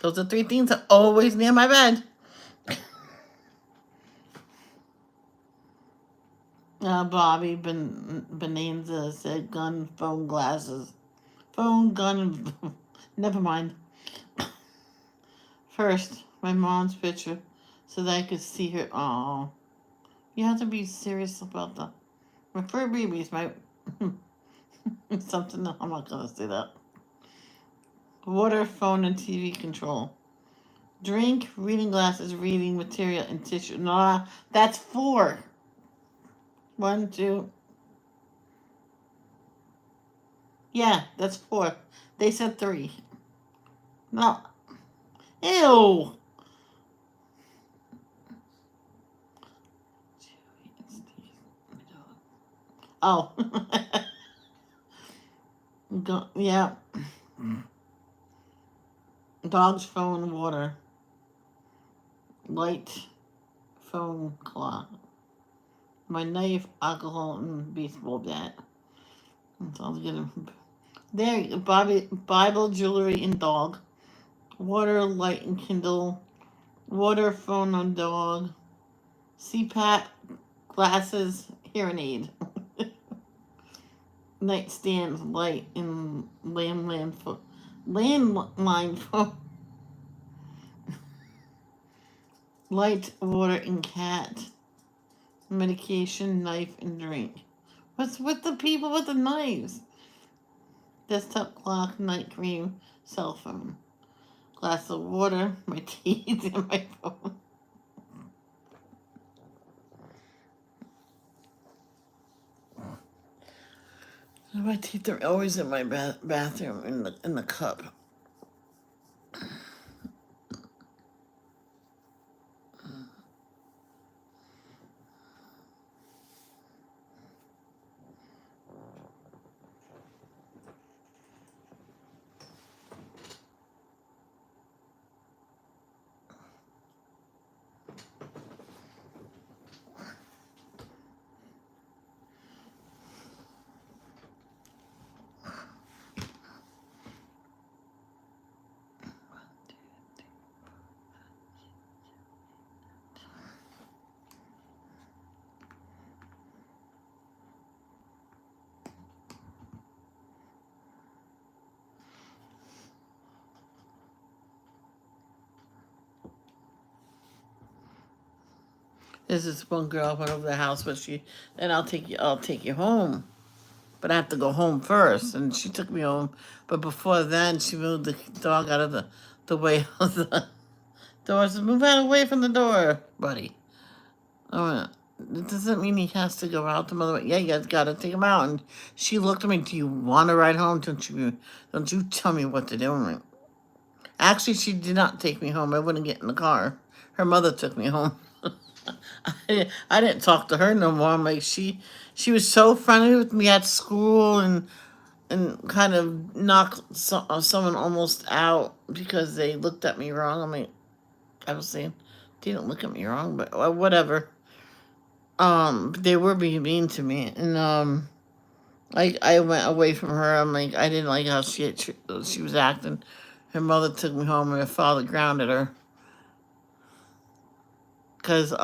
Those are 3 things that are always near my bed. Bobby Bonanza said gun, phone, glasses. Phone, gun, never mind. First, my mom's picture so that I could see her. Oh, you have to be serious about that. My fur babies, my something. I'm not gonna say that. Water, phone, and TV control. Drink, reading glasses, reading material, and tissue. Nah, that's 4. 1, 2. Yeah, that's 4. They said 3. No. Ew. Oh. Yeah. Dog's phone, water. light phone clock, my knife, alcohol, and baseball bat. So I'll get him. There, Bible, jewelry, and dog. Water, light, and Kindle. Water, phone, and dog. CPAP, glasses, hearing aid. Nightstand, light, and landline phone. Light, water, and cat. Medication, knife, and drink. What's with the people with the knives? Desktop clock, night cream, cell phone. Glass of water, my teeth, and my phone. My teeth are always in my bathroom in the cup. There's this one girl went over the house, but and I'll take you home. But I have to go home first. And she took me home. But before then, she moved the dog out of the way of the door. Said, move out away from the door, buddy. It doesn't mean he has to go out the mother way. Yeah, you guys got to take him out. And she looked at me, do you want to ride home? Don't you tell me what to do. Actually, she did not take me home. I wouldn't get in the car. Her mother took me home. I didn't talk to her no more. I'm like, she was so friendly with me at school and kind of knocked someone almost out because they looked at me wrong. I mean, I was saying, they didn't look at me wrong, but whatever. They were being mean to me, and I went away from her. I'm like, I didn't like how she was acting. Her mother took me home, and her father grounded her because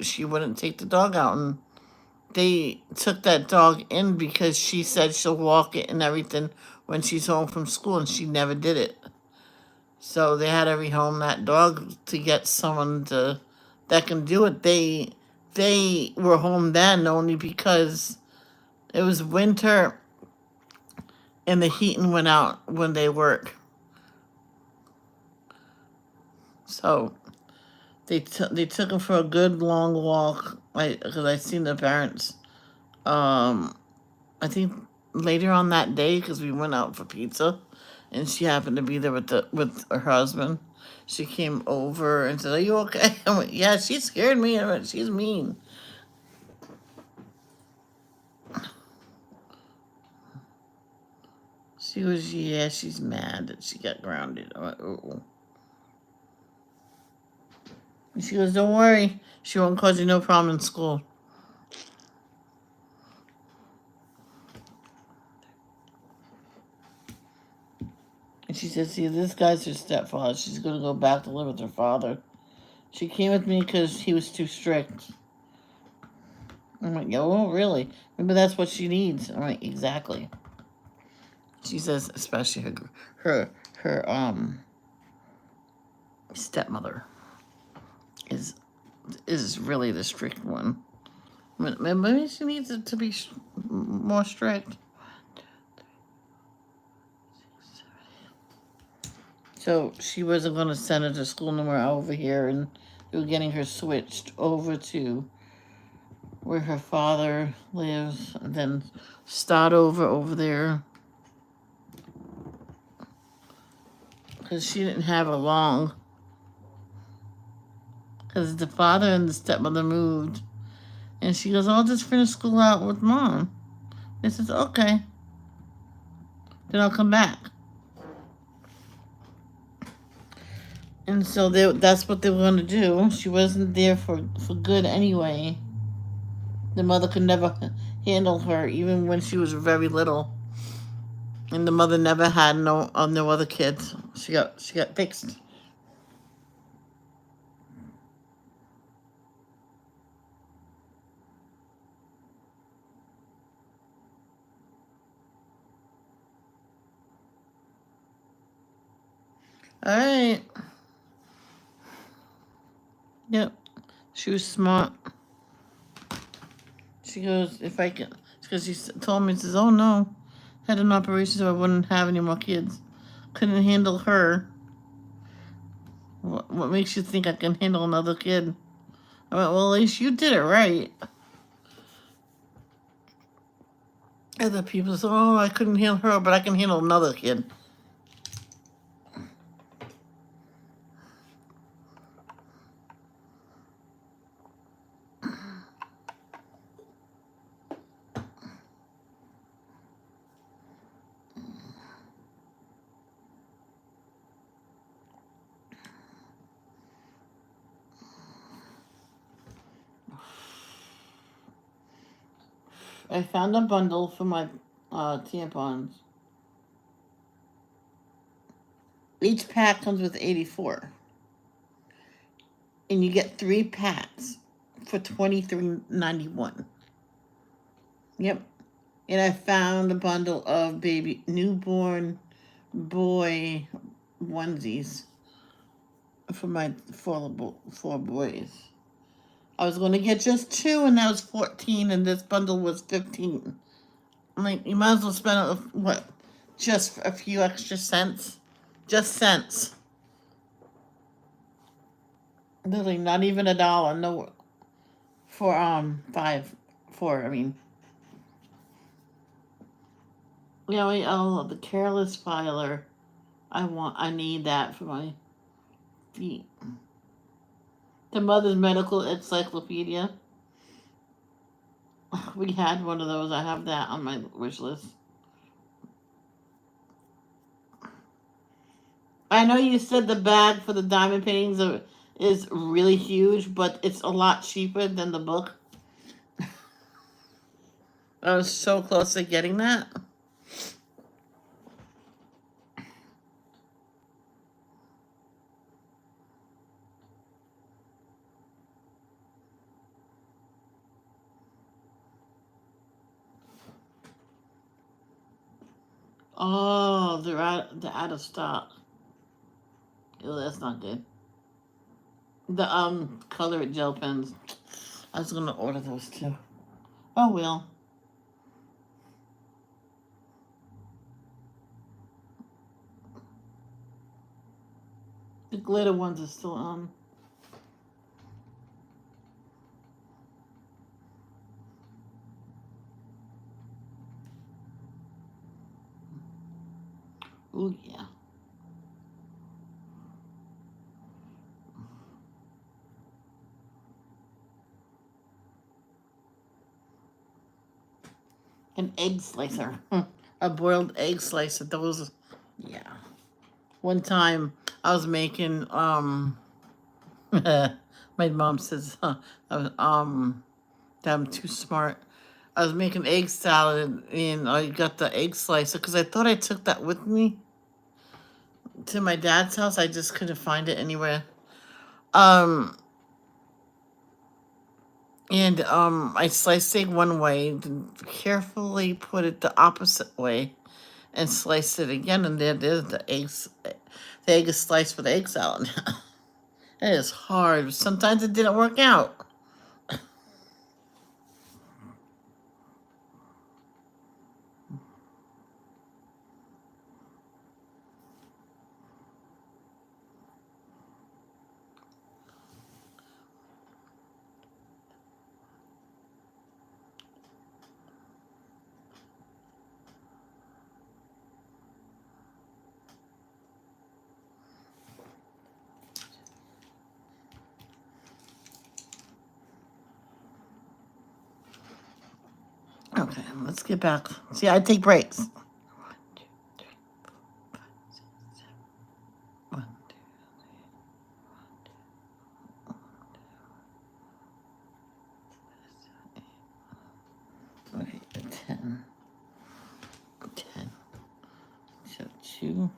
she wouldn't take the dog out, and they took that dog in because she said she'll walk it and everything when she's home from school, and she never did it. So they had to rehome that dog to get someone that can do it. They were home then only because it was winter and the heating went out when they work. So they took him for a good long walk, because I seen the parents. I think later on that day, because we went out for pizza, and she happened to be there with her husband. She came over and said, "Are you okay?" I went, "Yeah." She scared me. I went, "She's mean." She was, yeah, she's mad that she got grounded. I went, "Oh." And she goes, "Don't worry. She won't cause you no problem in school." And she said, "See, this guy's her stepfather. She's going to go back to live with her father. She came with me because he was too strict." I'm like, "Oh, really? Maybe that's what she needs." I'm like, "Exactly." She says, especially her stepmother is really the strict one. Maybe she needs it to be more strict. So she wasn't going to send her to school no more over here, and they were getting her switched over to where her father lives, and then start over there. Because she didn't have her long. Because the father and the stepmother moved. And she goes, "I'll just finish school out with Mom." They says, "Okay. Then I'll come back." And so that's what they were going to do. She wasn't there for good anyway. The mother could never handle her, even when she was very little. And the mother never had no other kids. She got fixed. All right. Yep. She was smart. She goes, if I can, because she told me, says, oh no, had an operation so I wouldn't have any more kids. Couldn't handle her. What makes you think I can handle another kid? I went, well, at least you did it right. Other people say, oh, I couldn't handle her, but I can handle another kid. I found a bundle for my tampons. Each pack comes with 84. And you get 3 packs for $23.91. Yep. And I found a bundle of baby newborn boy onesies for my four boys. I was going to get just 2, and that was 14, and this bundle was 15. I'm like, you might as well spend what, just a few extra cents, just cents. Literally, not even $1. No, for 4. I mean, yeah. The careless filer. I need that for my feet. The Mother's Medical Encyclopedia. We had one of those. I have that on my wish list. I know you said the bag for the diamond paintings is really huge, but it's a lot cheaper than the book. I was so close to getting that. Oh, they're out of stock. Oh, that's not good. The colored gel pens. I was gonna order those too. Oh well. The glitter ones are still on. Oh yeah. An egg slicer. A boiled egg slicer. Those, yeah. One time I was making my mom says that I'm too smart. I was making egg salad and I got the egg slicer because I thought I took that with me to my dad's house. I just couldn't find it anywhere. Um, and I sliced egg one way, then carefully put it the opposite way, and sliced it again. And there's the eggs. The egg is sliced for the egg salad. It is hard. Sometimes it didn't work out. Okay, let's get back. See, I take breaks. 1, 2, 3, 4, 5, 6, 7. 1, 2, 3. 2.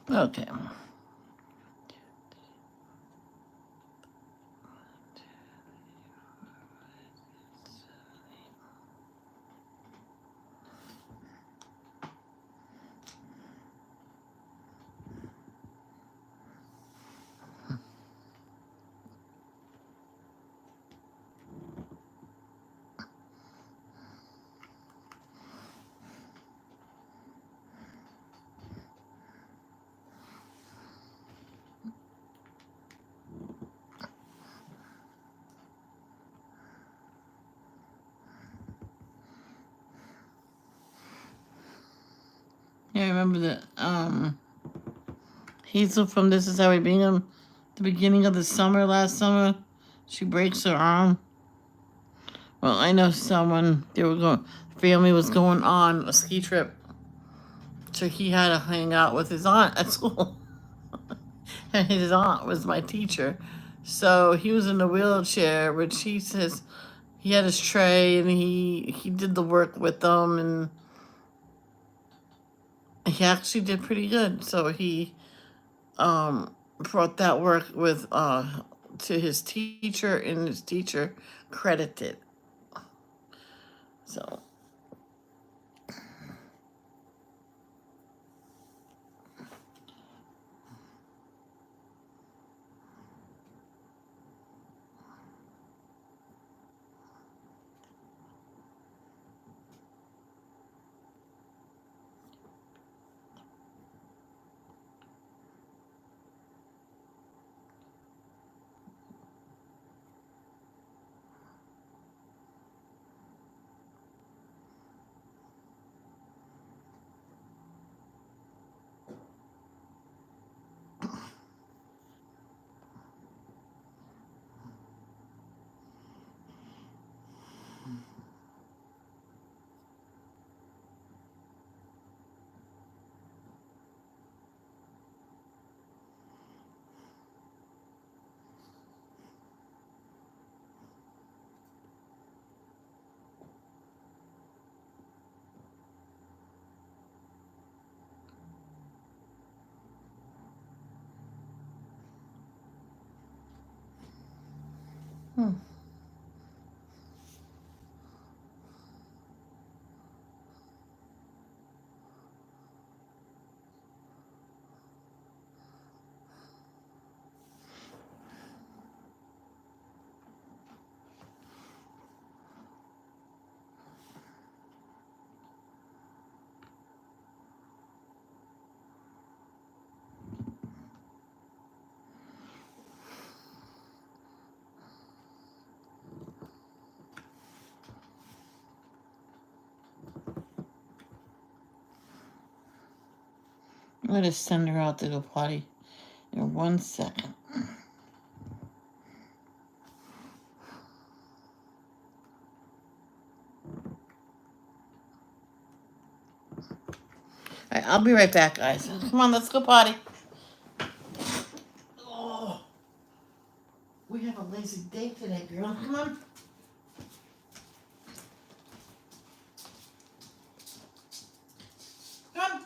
Okay. Yeah, I remember that Hazel from This Is How We Bingham, the beginning of the summer, last summer, she breaks her arm. Well, I know someone, family was going on a ski trip, so he had to hang out with his aunt at school. And his aunt was my teacher. So he was in a wheelchair, but she says he had his tray and he did the work with them, and he actually did pretty good. So he brought that work with to his teacher, and his teacher credited. So I'm going to send her out to go potty in 1 second. All right, I'll be right back, guys. Come on, let's go potty. Oh, we have a lazy day today, girl. Come on. Come.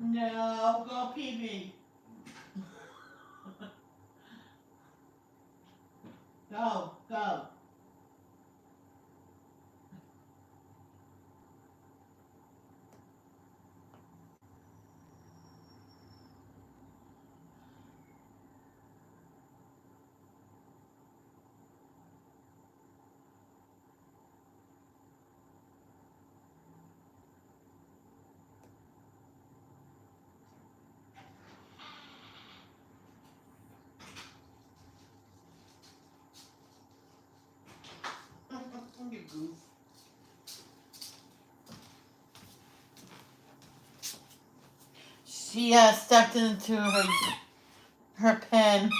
No, go pee pee. Go, go. You goof. She stepped into her pen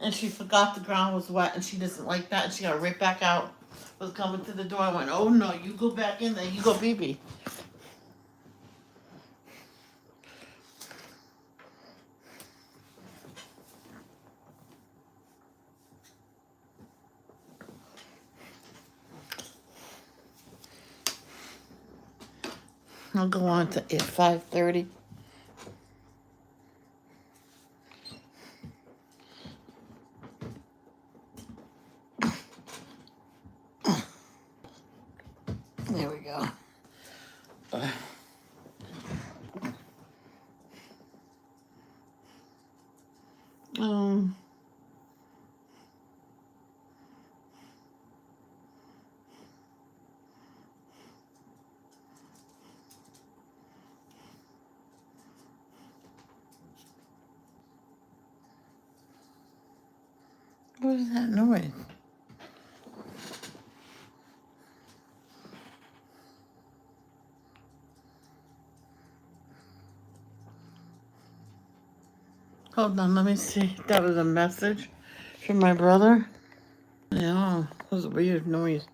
and she forgot the ground was wet and she doesn't like that and she got right back out. Was coming to the door. I went, oh no, you go back in there. You go pee pee. I'll go on to 5:30. There we go. Um, what is that noise? Hold on, let me see. That was a message from my brother. Yeah, that was a weird noise.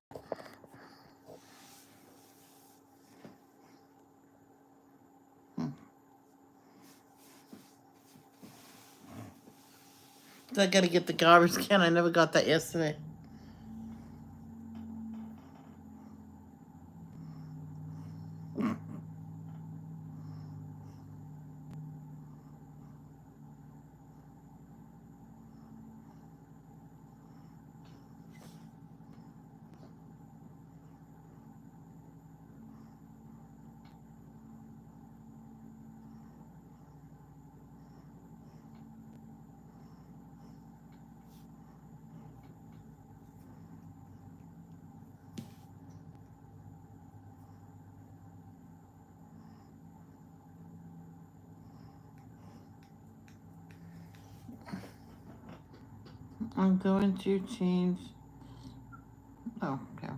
So I gotta get the garbage can. I never got that yesterday. I'm going to change. Oh, okay.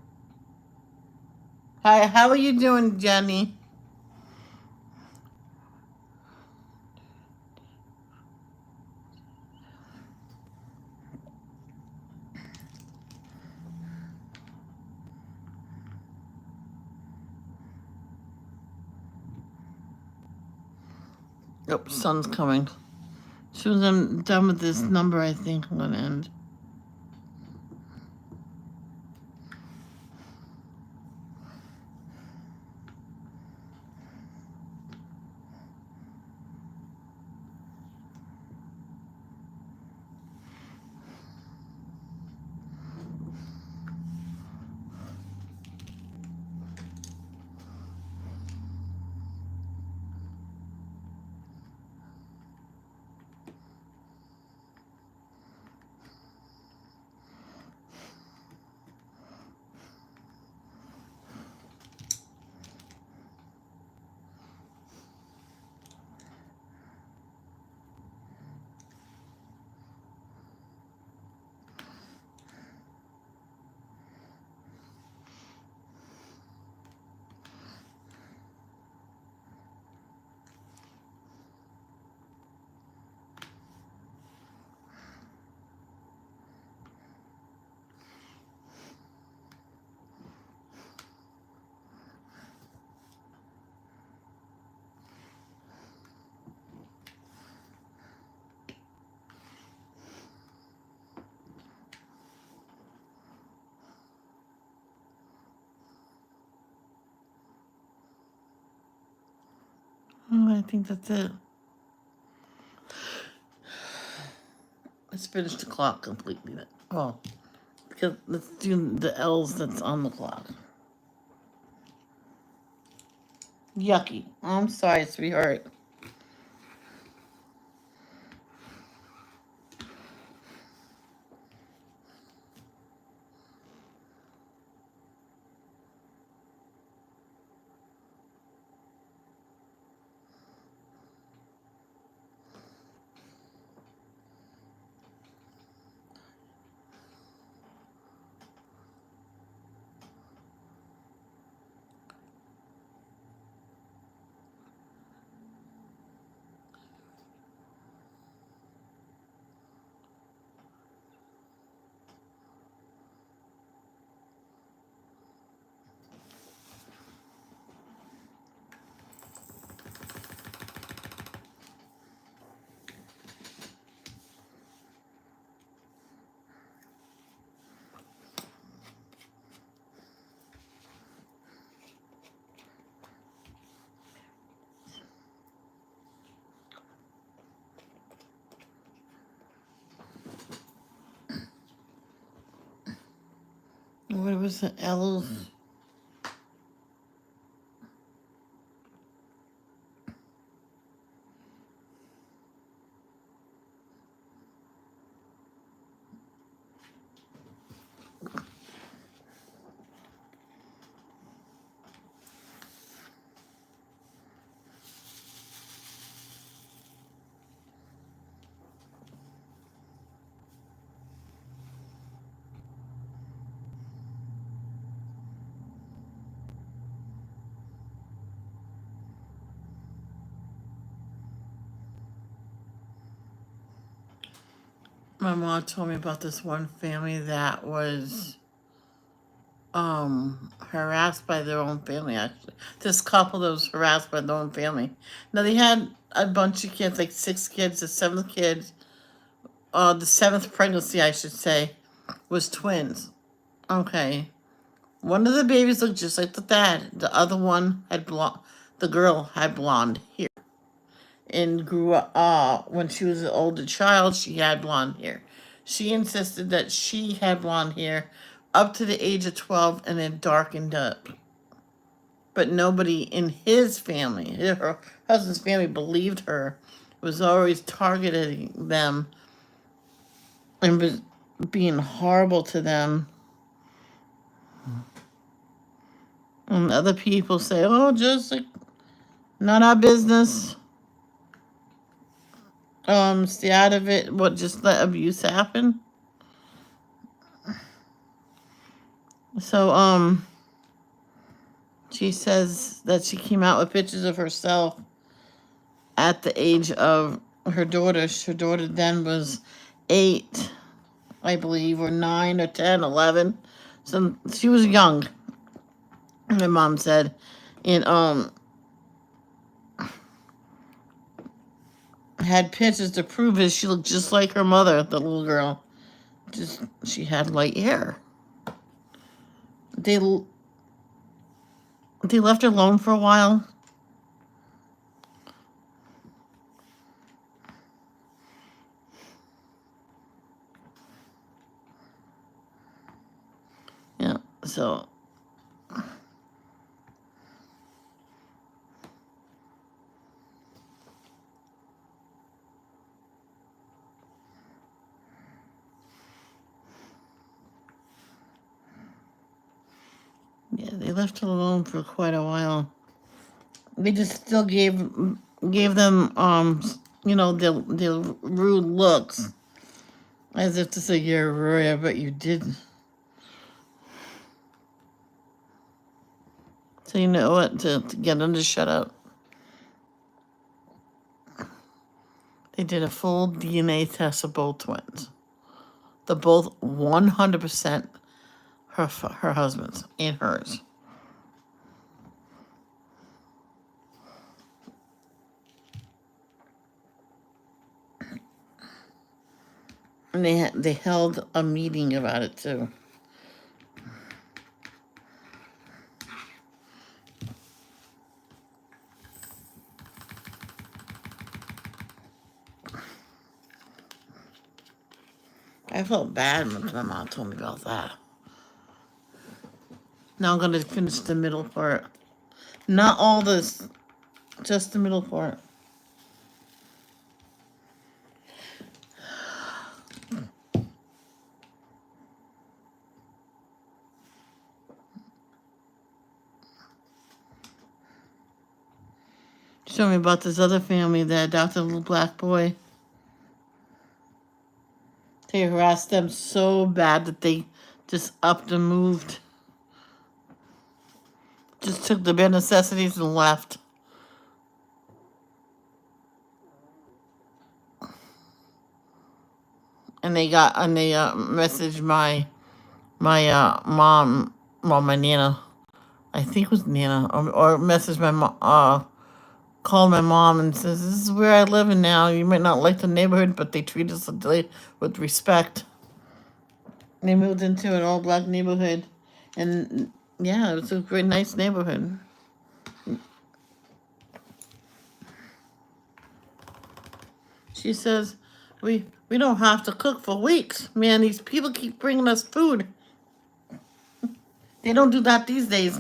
Hi, how are you doing, Jenny? Oh, sun's coming. As soon as I'm done with this number, I think I'm gonna end. I think that's it. Let's finish the clock completely. Oh, because let's do the L's that's on the clock. Yucky. I'm sorry, sweetheart. What was the L's? My mom told me about this one family that was harassed by their own family. Actually, this couple that was harassed by their own family. Now they had a bunch of kids, like 6 kids. The seventh pregnancy, I should say, was twins. Okay, one of the babies looked just like the dad. The other one had blonde. The girl had blonde hair and grew up. When she was an older child, she had blonde hair. She insisted that she had blonde hair up to the age of 12 and then darkened up. But nobody in his family, her husband's family, believed her. Was always targeting them and was being horrible to them. And other people say, "Oh, just like not our business. Stay out of it. What? Just let abuse happen." So, she says that she came out with pictures of herself at the age of her daughter. Her daughter then was 8, I believe, or 9 or 10, 11. So she was young. My mom said, and had pictures to prove it. She looked just like her mother, the little girl. Just she had light hair. They left her alone for a while. Yeah. So yeah, they left her alone for quite a while. They just still gave them the rude looks, as if to say, "You're Roya, but you didn't." So you know what? To get them to shut up, they did a full DNA test of both twins. They're both 100% her husband's and hers. And they held a meeting about it too. I felt bad when my mom told me about that. Now I'm gonna finish the middle part. Not all this, just the middle part. She told me about this other family that adopted a little black boy. They harassed them so bad that they just upped and moved. Just took the bare necessities and left. And they messaged my mom, well, my nana. I think it was nana, or messaged my mom. Called my mom and says, "This is where I live now. You might not like the neighborhood, but they treat us with respect." They moved into an all black neighborhood, and yeah, it was a very nice neighborhood. She says, "We don't have to cook for weeks, man. These people keep bringing us food. They don't do that these days."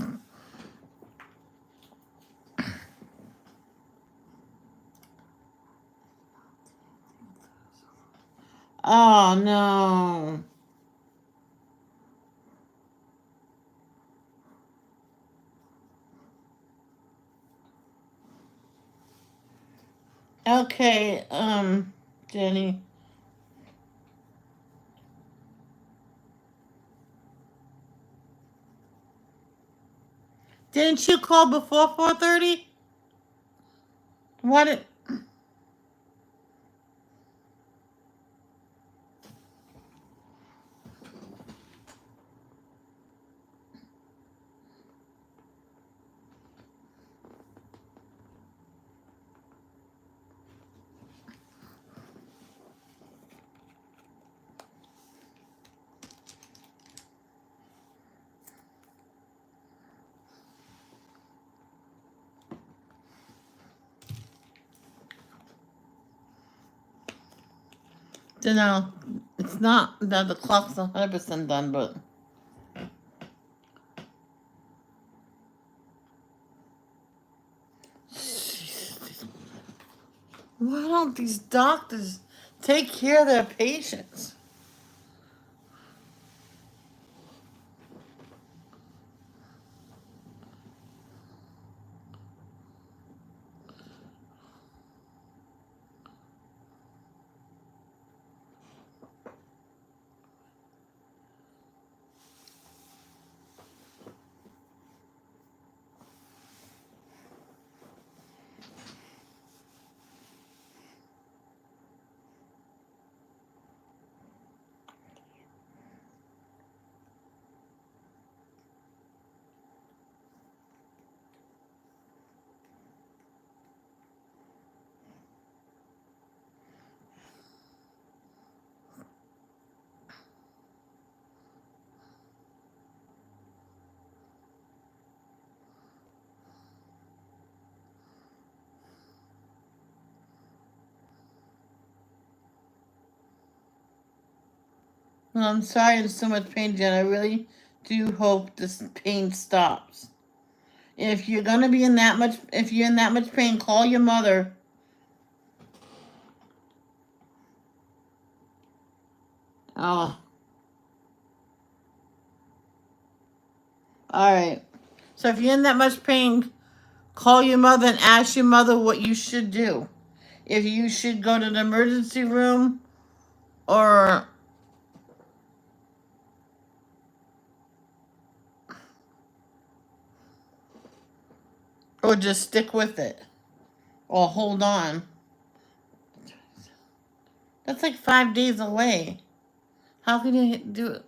Oh no. Okay, Jenny. Didn't you call before 4:30? Why did? No, it's not that the clock's 100% done, but why don't these doctors take care of their patients? Well, I'm sorry in so much pain, Jen. I really do hope this pain stops. If you're gonna be in that much, if you're in that much pain, call your mother. Oh, all right. So if you're in that much pain, call your mother and ask your mother what you should do. If you should go to the emergency room or just stick with it or hold on. That's like 5 days away. How can you do it?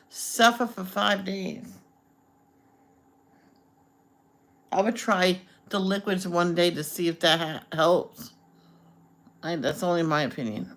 Suffer for 5 days? I would try the liquids one day to see if that helps. That's only my opinion.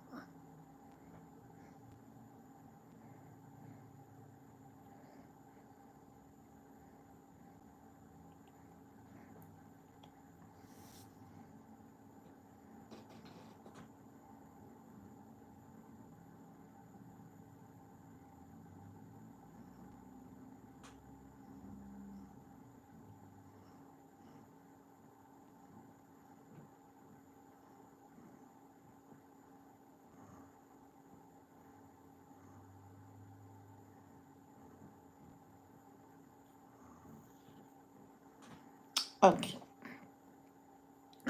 Okay.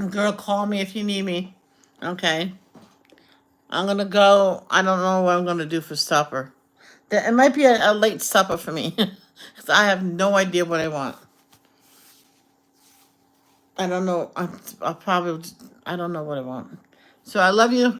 Girl, call me if you need me. Okay. I'm gonna go. I don't know what I'm gonna do for supper. It might be a late supper for me. Because I have no idea what I want. I don't know. I'll probably, I don't know what I want. So I love you.